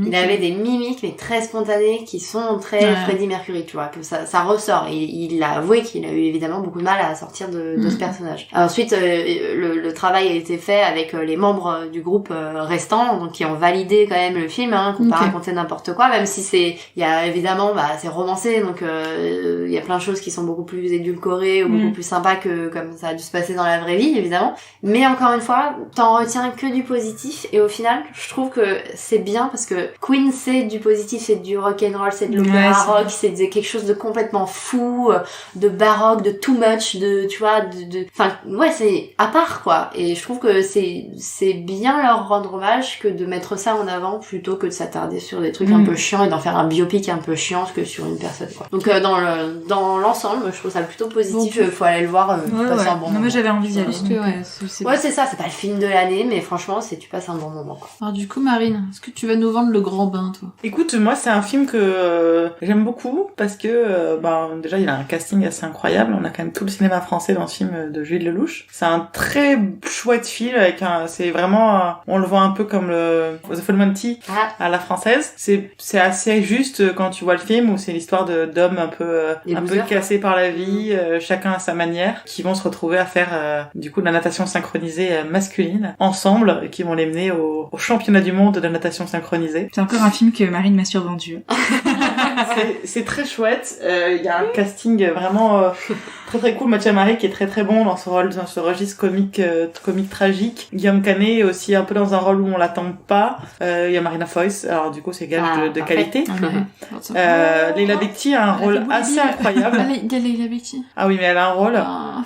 Il avait des mimiques, mais très spontanées, qui sont très Freddie Mercury, tu vois, que ça ressort. Et il a avoué qu'il a eu évidemment beaucoup de mal à sortir de ce personnage. Ensuite, le travail a été fait avec les membres du groupe restants, donc qui ont validé quand même le film, qu'on pas raconté n'importe quoi, même si il y a évidemment, c'est romancé, donc il y a plein de choses qui sont beaucoup plus édulcorées ou beaucoup plus sympas que comme ça a dû se passer dans la vraie vie, évidemment. Mais encore une fois, t'en retiens que du positif, et au final, je trouve que c'est bien parce que Queen, c'est du positif, c'est du rock'n'roll, c'est de l'opéra rock, c'est quelque chose de complètement fou, de baroque, de too much, de, tu vois, enfin, c'est à part, quoi. Et je trouve que c'est bien leur rendre hommage que de mettre ça en avant plutôt que de s'attarder sur des trucs un peu chiants et d'en faire un biopic un peu chiant que sur une personne, quoi. Donc dans l'ensemble, je trouve ça plutôt positif. Faut aller le voir, passer un bon moment. Moi j'avais envie d'y aller. C'est ça, c'est pas le film de l'année, mais franchement tu passes un bon moment, quoi. Alors du coup, Marine, est-ce que tu vas nous vendre Le Grand Bain, toi? Écoute, moi c'est un film que j'aime beaucoup parce que déjà il a un casting assez incroyable. On a quand même tout le cinéma français dans ce film de Gilles Lelouch. C'est un très chouette film avec c'est vraiment on le voit un peu comme le The Full Monty à la française. C'est assez juste quand tu vois le film, où c'est l'histoire d'hommes un peu cassés par la vie, chacun à sa manière, qui vont se retrouver à faire du coup de la natation synchronisée masculine ensemble, et qui vont les mener au championnat du monde de la natation synchronisée. C'est encore un film que Marine m'a survendu. C'est très chouette. Il y a un casting vraiment Très très cool, Mathieu Amalric qui est très très bon dans ce rôle, dans ce registre comique tragique. Guillaume Canet est aussi un peu dans un rôle où on l'attend pas. Il y a Marina Foïs, alors du coup c'est gage de qualité. Leila Bekti a un rôle assez incroyable. Il y a Leila Bekti. Ah oui, mais elle a un rôle.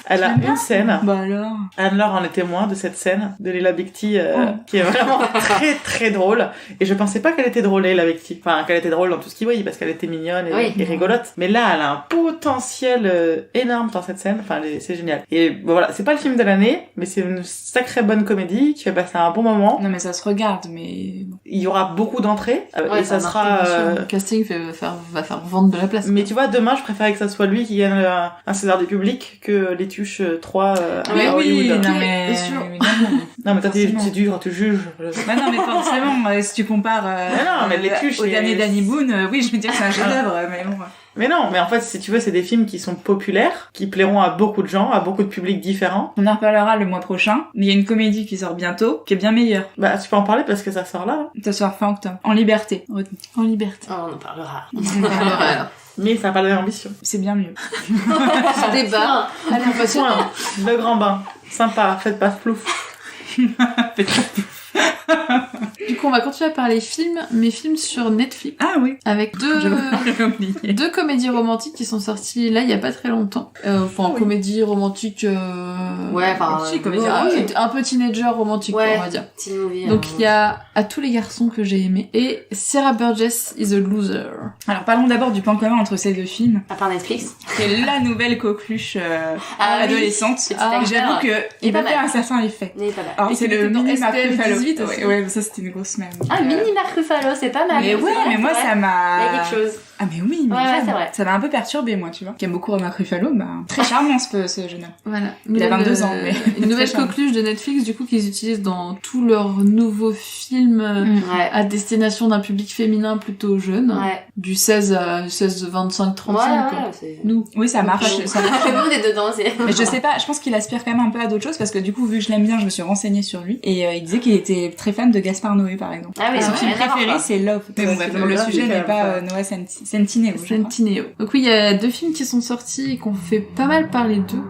Elle a une scène. Bah alors. Anne-Laure en est témoin de cette scène de Leila Bekti qui est vraiment très très drôle. Et je pensais pas qu'elle était drôle, Leila Bekti. Enfin, qu'elle était drôle dans tout ce qui voyait parce qu'elle était mignonne et rigolote. Mais là, elle a un potentiel énorme dans cette scène. Enfin, c'est génial. Et bon, voilà, c'est pas le film de l'année, mais c'est une sacrée bonne comédie qui fait passer un bon moment. Non, mais ça se regarde, mais... Il y aura beaucoup d'entrées et ça sera... Le casting va faire vendre de la place. Mais tu vois, demain, je préférais que ça soit lui qui gagne un César du public que les Tuches 3 à Hollywood. Non, mais... Non, mais toi, c'est dur quand tu juges. Bah non, mais forcément, si tu compares mais les Tuches, au dernier Danny Boone, oui, je vais dire que c'est un chef-d'œuvre, mais bon... Mais non, mais en fait, si tu veux, c'est des films qui sont populaires, qui plairont à beaucoup de gens, à beaucoup de publics différents. On en reparlera le mois prochain, mais il y a une comédie qui sort bientôt, qui est bien meilleure. Bah, tu peux en parler parce que ça sort là. Ça sort fin octobre. En liberté. En liberté. Oh, on en parlera. Mais ça n'a pas la même ambition. C'est bien mieux. Ce débat. Allez, on passe Point. Le grand bain. Sympa, faites pas flouf. Du coup, on va continuer à parler films, mais films sur Netflix. Ah oui. Avec deux comédies romantiques qui sont sorties là il y a pas très longtemps. Comédie romantique. Un peu teenager romantique, on va dire. Teen movie, donc il y a À tous les garçons que j'ai aimés et Sarah Burgess is a loser. Alors parlons d'abord du point commun entre ces deux films. À part Netflix. C'est la nouvelle coqueluche adolescente. J'avoue que il m'a fait un certain effet. Alors c'est le mini Mark Ruffalo. Ouais, ça c'était une grosse merde. Ah, mini Mark Ruffalo, c'est pas mal. Mais ouais, mais moi ça m'a... Il y a quelque chose. Ah mais oui, mais c'est vrai. Ça m'a un peu perturbé moi, tu vois. Qui aime beaucoup Mark Ruffalo, très charmant ce jeune homme. Voilà. Il a 22 ans, mais... Une nouvelle coqueluche de Netflix, du coup, qu'ils utilisent dans tous leurs nouveaux films à destination d'un public féminin plutôt jeune. Ouais. Du 16 à 25, 35, quoi. Nous. Oui, ça marche. Ça marche. Nous, on est dedans, Mais je sais pas, je pense qu'il aspire quand même un peu à d'autres choses parce que du coup, vu que je l'aime bien, je me suis renseignée sur lui. Et il disait qu'il était très fan de Gaspard Noé, par exemple. Ah oui, son film préféré, c'est Love. Mais bon, le sujet n'est pas Noah Centineo. Donc oui, il y a deux films qui sont sortis et qu'on fait pas mal parler d'eux.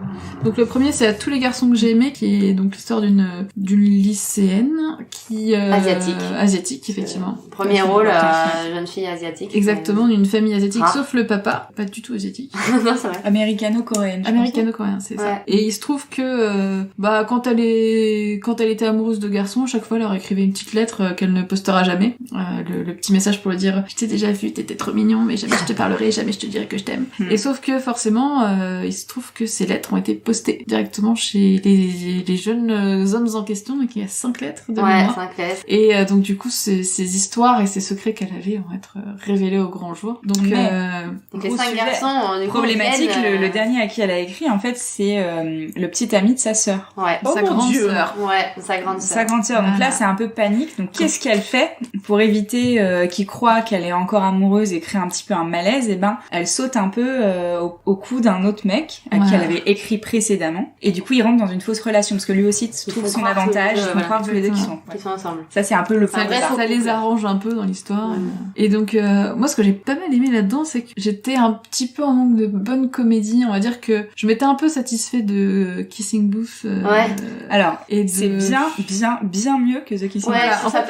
Donc le premier, c'est À tous les garçons que j'ai aimés, qui est donc l'histoire d'une lycéenne qui asiatique effectivement. Premier rôle, jeune fille asiatique. Exactement, d'une famille asiatique, sauf le papa, pas du tout asiatique. Non, c'est vrai. Américano-coréenne. Américano-coréen, c'est ça. Et il se trouve que quand elle était amoureuse de garçons, chaque fois elle leur écrivait une petite lettre qu'elle ne postera jamais. Le petit message pour lui dire « Je t'ai déjà vu, t'étais trop mignon, mais jamais je te parlerai, jamais je te dirai que je t'aime. » Et sauf que forcément, il se trouve que ces lettres ont été postées directement chez les jeunes hommes en question, donc il y a 5 lettres de mémoire. 5 lettres. Et donc du coup, ces histoires et ces secrets qu'elle avait vont être révélés au grand jour. Donc les 5 garçons, du coup, problématique, le dernier à qui elle a écrit, en fait, c'est le petit ami de sa sœur. Ouais. Sa grande sœur. Ouais, sa grande sœur. Sa grande sœur. Donc là, c'est un peu panique. Donc qu'est-ce qu'elle fait pour éviter qu'il croit qu'elle est encore amoureuse et créer un petit peu un malaise? Et ben, elle saute un peu au cou d'un autre mec à qui elle avait écrit précédemment. Et du coup, il rentre dans une fausse relation parce que lui aussi trouve son avantage. Ils font croire tous les deux qu'ils sont ensemble. Ça, c'est un peu le point. Ça les arrange un peu dans l'histoire. Et donc, moi, ce que j'ai pas mal aimé là-dedans, c'est que j'étais un petit peu en manque de bonne comédie. On va dire que je m'étais un peu satisfait de Kissing Booth. Alors, c'est bien mieux que The Kissing Booth. En fait,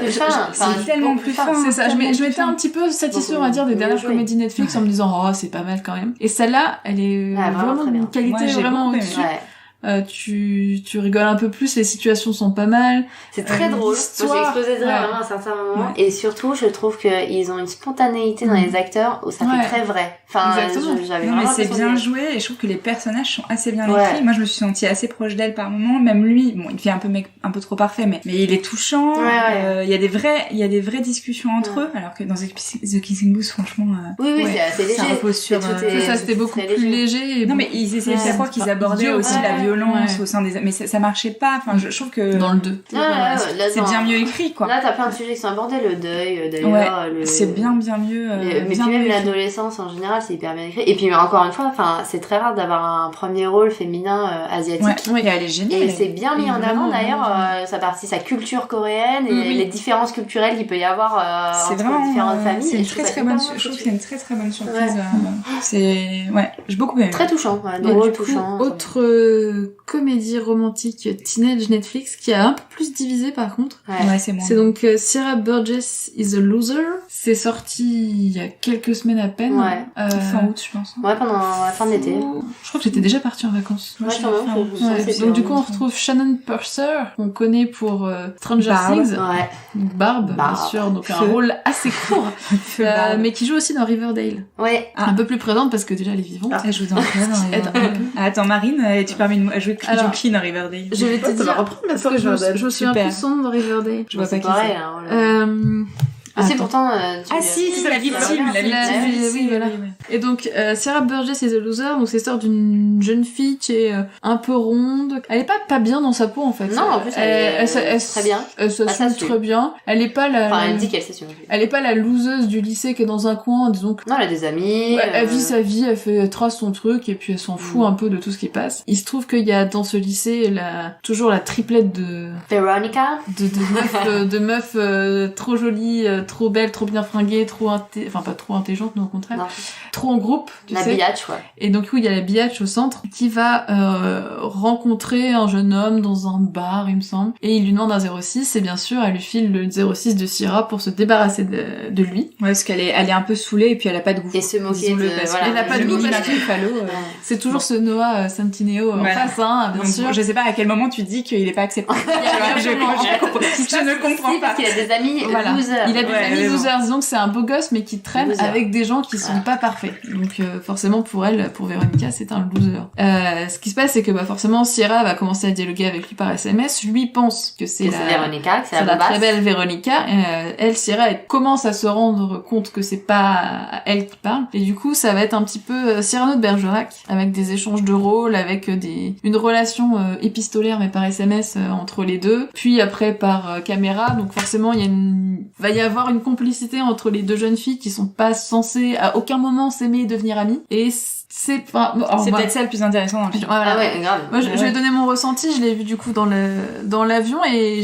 c'est tellement plus fin. C'est ça. Je m'étais un petit peu satisfait, on va dire, des dernières comédies Netflix en me disant, oh, c'est pas mal quand même. Et celle-là, elle est vraiment d'une qualité vraiment au-dessus. Tu rigoles un peu plus, les situations sont pas mal. C'est très drôle. Moi, j'ai explosé de rire vraiment à certains moments. Et surtout, je trouve qu'ils ont une spontanéité dans les acteurs où ça fait très vrai. Enfin, j'avais non, mais c'est bien joué et je trouve que les personnages sont assez bien écrits. Moi, je me suis sentie assez proche d'elle par moments. Même lui, bon, il fait un peu trop parfait, mais il est touchant. Il y a des vraies discussions entre eux, alors que dans The Kissing Booth, franchement, c'est assez léger. Ça repose sur, c'était beaucoup plus léger. Non, mais ils essayaient de faire croire qu'ils abordaient aussi la violence violence au sein des... Mais ça marchait pas. Enfin, je trouve que... Dans le 2. C'est bien mieux écrit, quoi. Là, t'as plein de sujets qui sont abordés, le deuil, d'ailleurs. C'est bien mieux. Mais puis même l'adolescence en général, c'est hyper bien écrit. Et puis encore une fois, enfin, c'est très rare d'avoir un premier rôle féminin asiatique. Oui, elle est géniale. Et c'est bien mis en avant d'ailleurs, sa culture coréenne et les différences culturelles qu'il peut y avoir entre différentes familles. C'est une très très bonne. Je trouve que c'est une très très bonne surprise. J'ai beaucoup aimé. Très touchant, drôle, touchant. Autre comédie romantique teenage Netflix qui a un peu plus divisé par contre. Ouais, c'est moi. C'est donc Sierra Burgess is a Loser. C'est sorti il y a quelques semaines à peine. Fin août, je pense. Ouais, pendant la fin de l'été. Je crois que j'étais déjà partie en vacances. Donc du coup, on retrouve Shannon Purser, qu'on connaît pour Stranger Things. Barb, bien sûr, donc un rôle assez court, mais qui joue aussi dans Riverdale. Ouais. Un peu plus présente parce que déjà elle est vivante. Elle joue dans Riverdale. Attends, Marine, tu permets de jouer qui dans Riverdale? Je vais te dire, reprendre la parce que je me souviens plus son nom dans Riverdale. Je vois pas qui c'est. C'est pourtant... c'est la victime. Oui, voilà. Et donc, Sierra Burgess is a Loser, donc c'est l'histoire d'une jeune fille qui est un peu ronde. Elle est pas bien dans sa peau, en fait. Non, en plus, elle très bien. Elle s'assume très bien. Elle est pas la... Enfin, elle dit qu'elle s'assume. Elle est pas la loseuse du lycée qui est dans un coin, disons que... Non, elle a des amis. Elle vit sa vie, elle trace son truc, et puis elle s'en fout un peu de tout ce qui passe. Il se trouve qu'il y a dans ce lycée toujours la triplette de... Veronica. De meufs trop jolies, trop belle, trop bien fringuée, enfin pas trop intelligente, mais au contraire, trop en groupe, tu sais. La biatch, Et donc oui, il y a la biatch au centre qui va rencontrer un jeune homme dans un bar, il me semble, et il lui demande un 06, et bien sûr, elle lui file le 06 de Sierra pour se débarrasser de lui. Ouais, parce qu'elle est un peu saoulée, et puis elle a pas de goût. Et se moquer de... Elle a pas de goût parce que c'est toujours ce Noah Centineo en face, hein, bien sûr. Je sais pas à quel moment tu dis qu'il est pas acceptable. Je ne comprends pas. Parce qu'il a des amis losers. Il a des amis losers, disons que c'est un beau gosse mais qui traîne avec des gens qui sont pas parfaits. Donc forcément pour Véronica, c'est un loser. Ce qui se passe, c'est que forcément Sierra va commencer à dialoguer avec lui par SMS. Lui pense que c'est Véronica, que c'est la très belle Véronica. Elle, Sierra, elle commence à se rendre compte que c'est pas elle qui parle. Et du coup, ça va être un petit peu Cyrano de Bergerac, avec des échanges de rôles, avec une relation épistolaire mais par SMS entre les deux. Puis après par caméra. Donc forcément, va y avoir une complicité entre les deux jeunes filles qui sont pas censées à aucun moment s'aimer et devenir amies. Et c'est peut-être ça le plus intéressant dans le film. Voilà. Ah ouais, grave. Moi, je vais donner mon ressenti. Je l'ai vu du coup dans l'avion et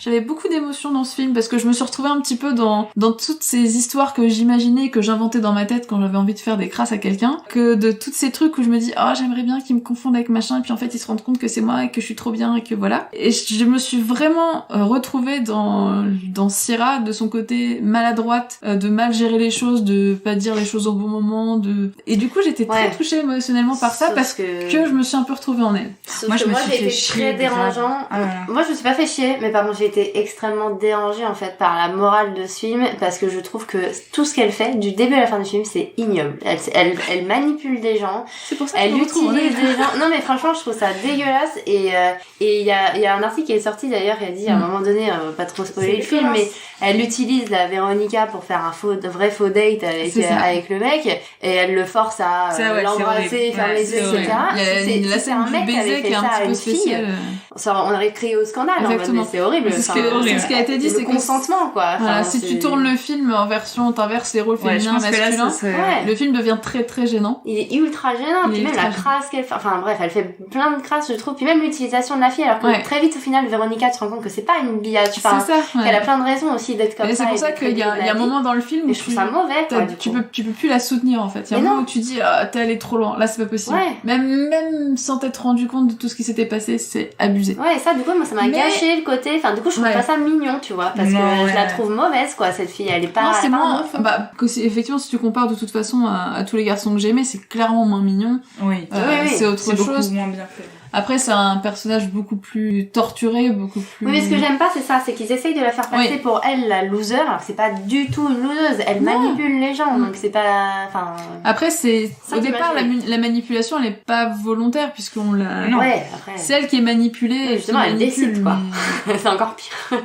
j'avais beaucoup d'émotions dans ce film parce que je me suis retrouvée un petit peu dans toutes ces histoires que j'imaginais, que j'inventais dans ma tête quand j'avais envie de faire des crasses à quelqu'un, que de toutes ces trucs où je me dis j'aimerais bien qu'ils me confondent avec machin et puis en fait ils se rendent compte que c'est moi et que je suis trop bien et que voilà. Et je me suis vraiment retrouvée dans Sierra, de son côté maladroite, de mal gérer les choses, de pas dire les choses au bon moment, et du coup j'étais très touchée émotionnellement par ça parce que je me suis un peu retrouvée en elle. Moi j'ai été très dérangeant. Moi je me suis pas fait chier, mais par contre j'ai été extrêmement dérangée en fait par la morale de ce film parce que je trouve que tout ce qu'elle fait du début à la fin du film c'est ignoble. Elle manipule des gens. C'est pour ça elle utilise des gens. Non mais franchement je trouve ça dégueulasse et il y a un article qui est sorti d'ailleurs qui a dit à un moment donné, pas trop spoiler le film, mais elle utilise la Véronica pour faire un vrai faux date avec le mec et elle le force à l'embrasser, faire les yeux, etc. La scène du baiser qui est un petit peu spéciale. On aurait crié au scandale, en mode, mais c'est horrible. C'est ce qui a été dit, c'est le consentement, quoi. Voilà, si tu tournes le film en version, t'inverses les rôles féminins, masculins, le film devient très très gênant. Il est ultra gênant, puis même la crasse qu'elle fait, enfin bref, elle fait plein de crasses, je trouve, puis même l'utilisation de la fille, alors que très vite, au final, Véronica, tu te rends compte que c'est pas une biatch, qu'elle a plein de raisons aussi d'être comme ça. Et c'est pour ça qu'il y a un moment dans le film où je trouve ça mauvais, quoi, tu peux plus la soutenir, en fait. Il y a un moment où tu dis, t'es allé trop loin, là c'est pas possible. Même sans t'être rendu compte de tout ce qui s'était passé, c'est abusé. Ouais, ça, du coup, moi, ça m'a gâché le côté, enfin, du coup, je trouve pas ça mignon, tu vois, parce que je la trouve mauvaise, quoi, cette fille, elle est pas... Non, c'est moins, effectivement, si tu compares de toute façon à tous les garçons que j'aimais, c'est clairement moins mignon. Oui. C'est autre chose. Beaucoup moins bien fait. Après, c'est un personnage beaucoup plus torturé, beaucoup plus... Oui, mais ce que j'aime pas, c'est ça, c'est qu'ils essayent de la faire passer pour elle, la loser, alors que c'est pas du tout une loseuse, elle manipule les gens, donc c'est pas... Enfin... Après, au départ, la manipulation, elle est pas volontaire, puisqu'on la... Non. Ouais, après... C'est elle qui est manipulée. Oui, justement, elle décide, quoi. C'est encore pire.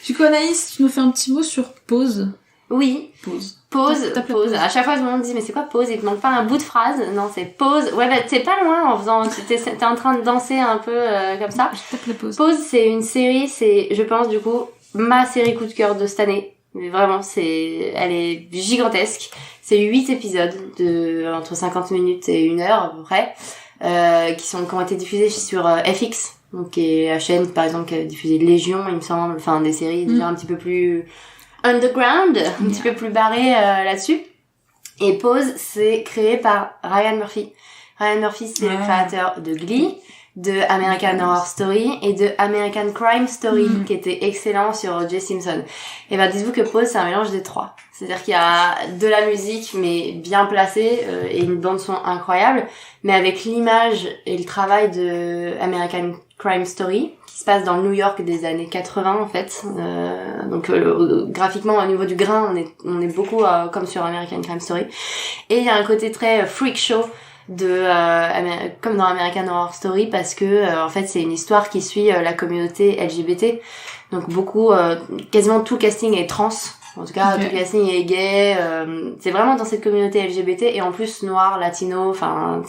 Du coup, Anaïs, tu nous fais un petit mot sur Pause. Oui. Pause. Pause. À chaque fois, tout le monde me dit, mais c'est quoi pause? Il te manque pas un bout de phrase? Non, c'est pause. Ouais, bah, t'es pas loin en faisant, t'es en train de danser un peu, comme ça. Je tape la pause. Pause, c'est une série, c'est, je pense, du coup, ma série coup de cœur de cette année. Mais vraiment, elle est gigantesque. C'est 8 épisodes de, entre 50 minutes et 1 heure, à peu près, qui ont été diffusés sur FX. Donc, qui est la chaîne, par exemple, qui a diffusé Légion, il me semble. Enfin, des séries déjà un petit peu plus underground, un petit peu plus barrées, là-dessus. Et Pause, c'est créé par Ryan Murphy. Ryan Murphy, c'est le créateur de Glee, de American Horror Story et de American Crime Story, qui était excellent sur O.J. Simpson. Et ben, dites-vous que Pause, c'est un mélange des trois. C'est-à-dire qu'il y a de la musique, mais bien placée, et une bande-son incroyable, mais avec l'image et le travail de American Crime Story, qui se passe dans le New York des années 80, en fait. Donc, graphiquement, au niveau du grain, on est beaucoup comme sur American Crime Story. Et il y a un côté très freak show comme dans American Horror Story, parce que en fait c'est une histoire qui suit la communauté LGBT, donc beaucoup quasiment tout le casting est trans, en tout cas tout le casting est gay, c'est vraiment dans cette communauté LGBT, et en plus noir, latino, enfin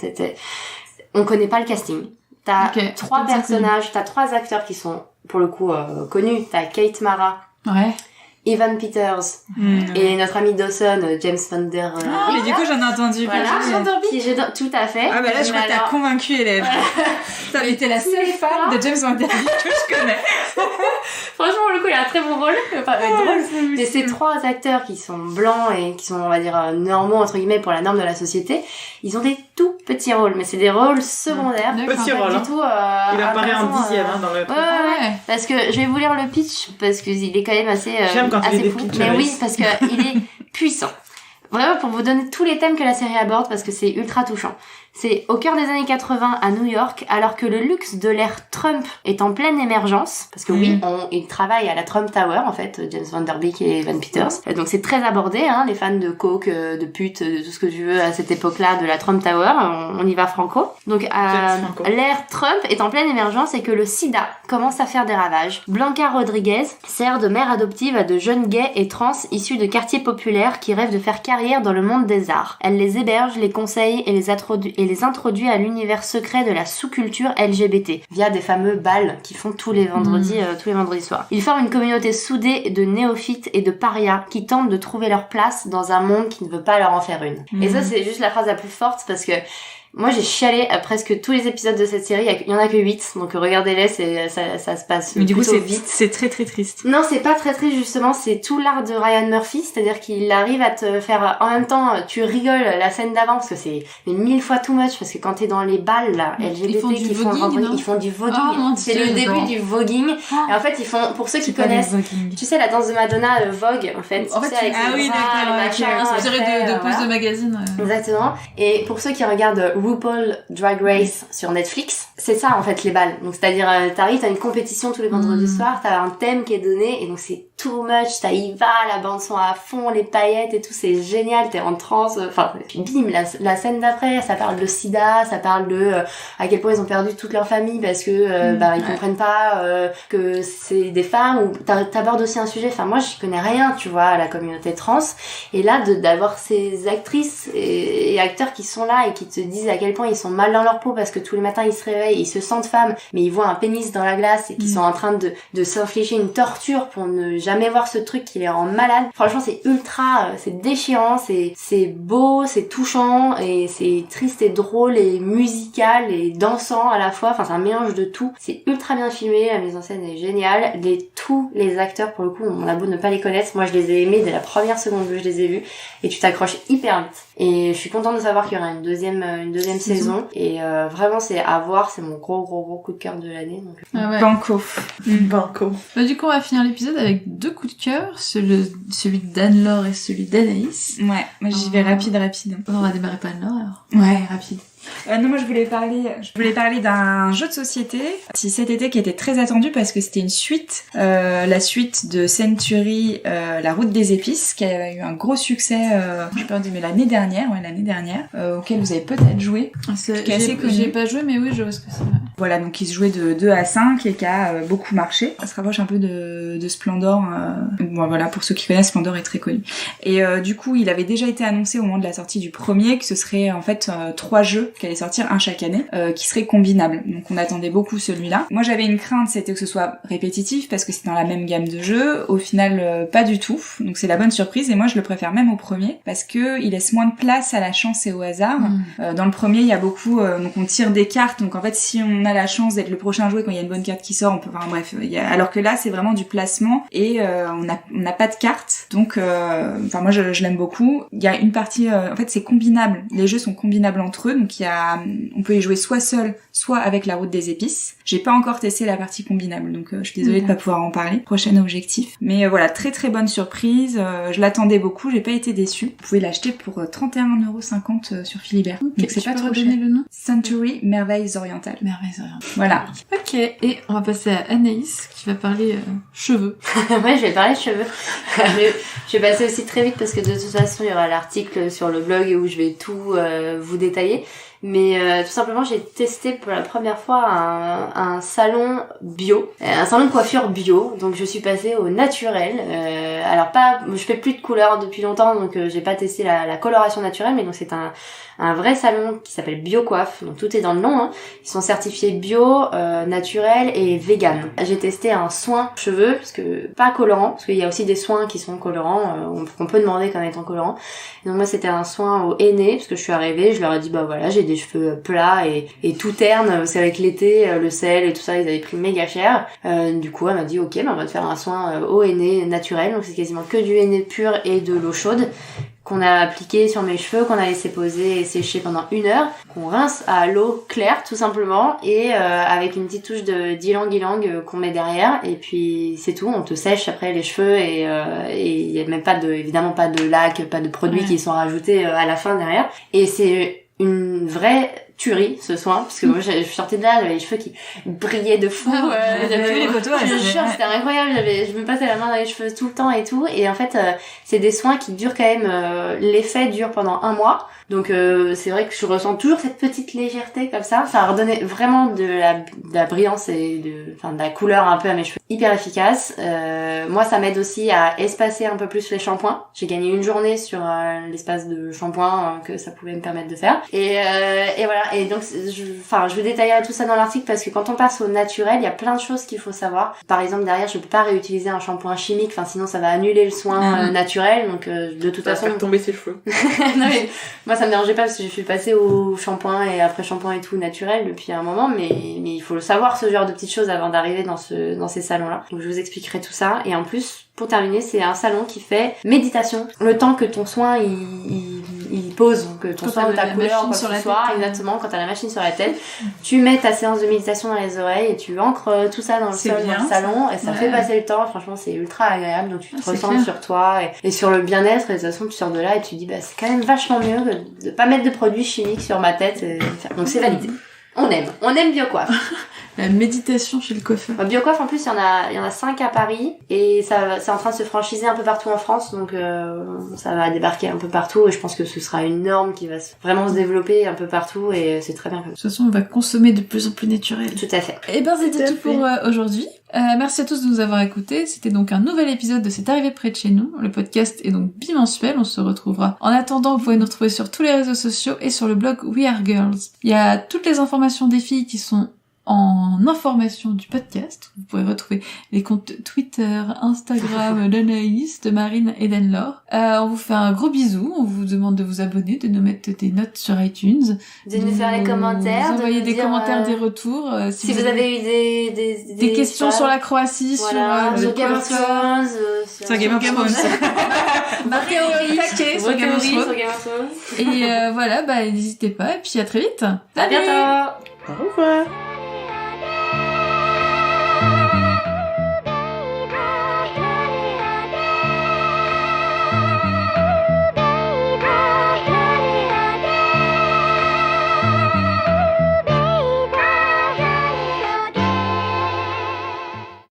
on connaît pas le casting. T'as 3 personnages, t'as 3 acteurs qui sont pour le coup connus. T'as Kate Mara, Evan Peters et notre ami Dawson, James Van Der Ah, mais du coup, j'en ai entendu. Voilà, tout à fait. Ah, bah là, je crois que t'as convaincu Hélène. Ça avait été la seule fan de James Van Der que je connais. Franchement, pour le coup, il a un très bon rôle. Drôle. Mais ces 3 acteurs qui sont blancs et qui sont, on va dire, normaux, entre guillemets, pour la norme de la société, ils ont des tout petits rôles, mais c'est des rôles secondaires. Petit rôle, du tout, il apparaît en 10e, dans le... Ouais. Parce que, je vais vous lire le pitch, parce qu'il est quand même assez, assez fou. Mais oui, parce que il est puissant. Vraiment, pour vous donner tous les thèmes que la série aborde, parce que c'est ultra touchant. C'est au cœur des années 80 à New York, alors que le luxe de l'ère Trump est en pleine émergence, parce que ils travaillent à la Trump Tower, en fait, James Van Der Beek et Evan Peters. Donc c'est très abordé, les fans de coke, de pute, de tout ce que tu veux à cette époque-là de la Trump Tower, on y va franco. Donc l'ère Trump est en pleine émergence et que le sida commence à faire des ravages. Blanca Rodriguez sert de mère adoptive à de jeunes gays et trans issus de quartiers populaires qui rêvent de faire carrière dans le monde des arts. Elle les héberge, les conseille et les introduit à l'univers secret de la sous-culture LGBT via des fameux bals qui font tous les vendredis soirs. Ils forment une communauté soudée de néophytes et de parias qui tentent de trouver leur place dans un monde qui ne veut pas leur en faire une. Et ça, c'est juste la phrase la plus forte, parce que moi, j'ai chialé à presque tous les épisodes de cette série. Il y en a que 8, donc regardez-les, ça se passe mais du coup, vite. C'est très très triste. Non, c'est pas très triste, justement. C'est tout l'art de Ryan Murphy, c'est-à-dire qu'il arrive à te faire, en même temps, tu rigoles la scène d'avant, parce que c'est 1000 fois too much, parce que quand t'es dans les balles, là, LGBT, ils font du voguing. C'est le début du voguing. Et en fait, ils font, pour ceux qui connaissent, tu sais, la danse de Madonna, Vogue, en fait. En fait, avec les bras, on dirait de pose de magazine. Exactement. Et pour ceux qui regardent RuPaul Drag Race sur Netflix, c'est ça en fait les balles. Donc c'est-à-dire t'arrives, t'as une compétition tous les vendredis soirs, t'as un thème qui est donné et donc c'est too much, t'as y va, la bande son à fond, les paillettes et tout, c'est génial, t'es en transe, enfin bim, la scène d'après, ça parle de sida, ça parle de à quel point ils ont perdu toute leur famille parce que ils comprennent pas que c'est des femmes, ou t'abordes aussi un sujet, enfin moi j'y connais rien, tu vois, à la communauté trans, et là d'avoir ces actrices et acteurs qui sont là et qui te disent à quel point ils sont mal dans leur peau parce que tous les matins ils se réveillent, ils se sentent femmes, mais ils voient un pénis dans la glace et qu'ils sont en train de s'infliger une torture pour ne jamais voir ce truc qui les rend malades. Franchement, c'est ultra, c'est déchirant, c'est beau, c'est touchant, et c'est triste et drôle et musical et dansant à la fois. Enfin, c'est un mélange de tout. C'est ultra bien filmé, la mise en scène est géniale. Tous les acteurs, pour le coup, on a beau ne pas les connaître, moi je les ai aimés dès la première seconde que je les ai vus, et tu t'accroches hyper vite. Et je suis contente de savoir qu'il y aura une deuxième saison. Et vraiment, c'est à voir, c'est mon gros coup de cœur de l'année. Donc... Banco. Banco. Du coup, on va finir l'épisode avec 2 coups de cœur, celui d'Anne-Laure et celui d'Anaïs. Ouais, moi j'y vais rapide. On va démarrer par Anne-Laure alors. Ouais, rapide. Non, moi je voulais parler d'un jeu de société cet été qui était très attendu parce que c'était une suite, la suite de Century, La Route des Épices, qui a eu un gros succès, je peux dire, mais l'année dernière, auquel vous avez peut-être joué. Qui est assez connu. J'ai pas joué, mais oui, je vois ce que c'est. Voilà, donc qui se jouait de 2 à 5 et qui a beaucoup marché. Ça se rapproche un peu de Splendor. Bon, voilà, pour ceux qui connaissent, Splendor est très connu. Et du coup, il avait déjà été annoncé au moment de la sortie du premier que ce serait en fait 3 jeux qui allaient sortir un chaque année, qui seraient combinables. Donc on attendait beaucoup celui-là. Moi j'avais une crainte, c'était que ce soit répétitif parce que c'est dans la même gamme de jeux. Au final, pas du tout. Donc c'est la bonne surprise et moi je le préfère même au premier parce que il laisse moins de place à la chance et au hasard. Dans le premier, il y a beaucoup, donc on tire des cartes. Donc en fait, si on a la chance d'être le prochain jouet quand il y a une bonne carte qui sort, on peut. Enfin bref, alors que là c'est vraiment du placement et on n'a pas de cartes. Donc, enfin moi je l'aime beaucoup. Il y a une partie, en fait c'est combinable. Les jeux sont combinables entre eux. Donc on peut y jouer soit seul, soit avec la route des épices. J'ai pas encore testé la partie combinable, donc je suis désolée de pas pouvoir en parler. Prochain objectif. Mais voilà, très très bonne surprise. Je l'attendais beaucoup, j'ai pas été déçue. Vous pouvez l'acheter pour 31,50€ sur Philibert. Okay, donc c'est pas trop cher. Le nom Century Merveilles Orientales. Merveilles Orientales. Voilà. Ok, et on va passer à Anaïs qui va parler cheveux. Ouais, je vais parler cheveux. Je vais passer aussi très vite parce que de toute façon, il y aura l'article sur le blog où je vais tout vous détailler. Mais tout simplement, j'ai testé pour la première fois un salon bio, un salon de coiffure bio. Donc je suis passée au naturel. Alors je fais plus de couleurs depuis longtemps, donc j'ai pas testé la coloration naturelle, mais donc c'est un vrai salon qui s'appelle BioCoiffe, donc tout est dans le nom, hein. Ils sont certifiés bio, naturel et vegan. J'ai testé un soin cheveux, parce que pas colorant, parce qu'il y a aussi des soins qui sont colorants, qu'on peut demander comme étant colorant. Et donc moi c'était un soin au henné, parce que je suis arrivée, je leur ai dit bah voilà, j'ai des cheveux plats et tout terne, c'est avec l'été, le sel et tout ça, ils avaient pris méga cher. Du coup elle m'a dit ok, bah on va te faire un soin au henné naturel, donc c'est quasiment que du henné pur et de l'eau chaude qu'on a appliqué sur mes cheveux, qu'on a laissé poser et sécher pendant 1 heure, qu'on rince à l'eau claire tout simplement et avec une petite touche de d'ylang-ylang qu'on met derrière et puis c'est tout, on te sèche après les cheveux et il y a même évidemment pas de lac, pas de produits qui sont rajoutés à la fin derrière et c'est une vraie tuerie ce soin parce que moi je sortais de là, j'avais les cheveux qui brillaient de fou. J'avais vu les photos, je te jure, c'était incroyable, je me passais la main dans les cheveux tout le temps et tout et en fait c'est des soins qui durent quand même, l'effet dure pendant 1 mois. Donc c'est vrai que je ressens toujours cette petite légèreté comme ça a redonné vraiment de la brillance et de la couleur un peu à mes cheveux, hyper efficace. Moi ça m'aide aussi à espacer un peu plus les shampoings. J'ai gagné 1 journée sur l'espace de shampoing que ça pouvait me permettre de faire et voilà. Et donc je vais détailler tout ça dans l'article parce que quand on passe au naturel, il y a plein de choses qu'il faut savoir. Par exemple derrière je peux pas réutiliser un shampoing chimique, sinon ça va annuler le soin naturel, donc de toute façon ça va faire tomber ses cheveux. Non mais moi ça me dérangeait pas parce que je suis passée au shampoing et après shampoing et tout naturel depuis un moment, mais il faut le savoir, ce genre de petites choses avant d'arriver dans ces salons là. Donc je vous expliquerai tout ça et en plus pour terminer, c'est un salon qui fait méditation le temps que ton soin il pose, que ton soin ou ta couleur quoi que ce soit, exactement, quand t'as la machine sur la tête, tu mets ta séance de méditation dans les oreilles et tu ancres tout ça dans le sol, dans le salon et ça fait passer le temps. Franchement c'est ultra agréable, donc tu te ressens sur toi et sur le bien-être et de toute façon tu sors de là et tu dis bah c'est quand même vachement mieux de pas mettre de produits chimiques sur ma tête donc c'est validé. On aime BioCoiffe. La méditation chez le coiffeur. BioCoiffe, en plus, il y en a 5 à Paris et c'est en train de se franchiser un peu partout en France, donc ça va débarquer un peu partout et je pense que ce sera une norme qui va vraiment se développer un peu partout et c'est très bien comme ça. De toute façon, on va consommer de plus en plus naturel. Tout à fait. Et c'était tout pour aujourd'hui. Merci à tous de nous avoir écoutés. C'était donc un nouvel épisode de C'est arrivé près de chez nous. Le podcast est donc bimensuel. On se retrouvera. En attendant, vous pouvez nous retrouver sur tous les réseaux sociaux et sur le blog We Are Girls. Il y a toutes les informations des filles qui sont en information du podcast. Vous pouvez retrouver les comptes Twitter, Instagram d'Anaïs, de Marine et d'Anne-Laure. On vous fait un gros bisou. On vous demande de vous abonner, de nous mettre des notes sur iTunes. De nous faire les commentaires. De envoyer des commentaires, des retours. Si vous avez eu des questions sur la Croatie, sur Game of Thrones. Sur Game of Thrones. Sur Game of Thrones. Et voilà, n'hésitez pas. Et puis à très vite. À bientôt. Au revoir.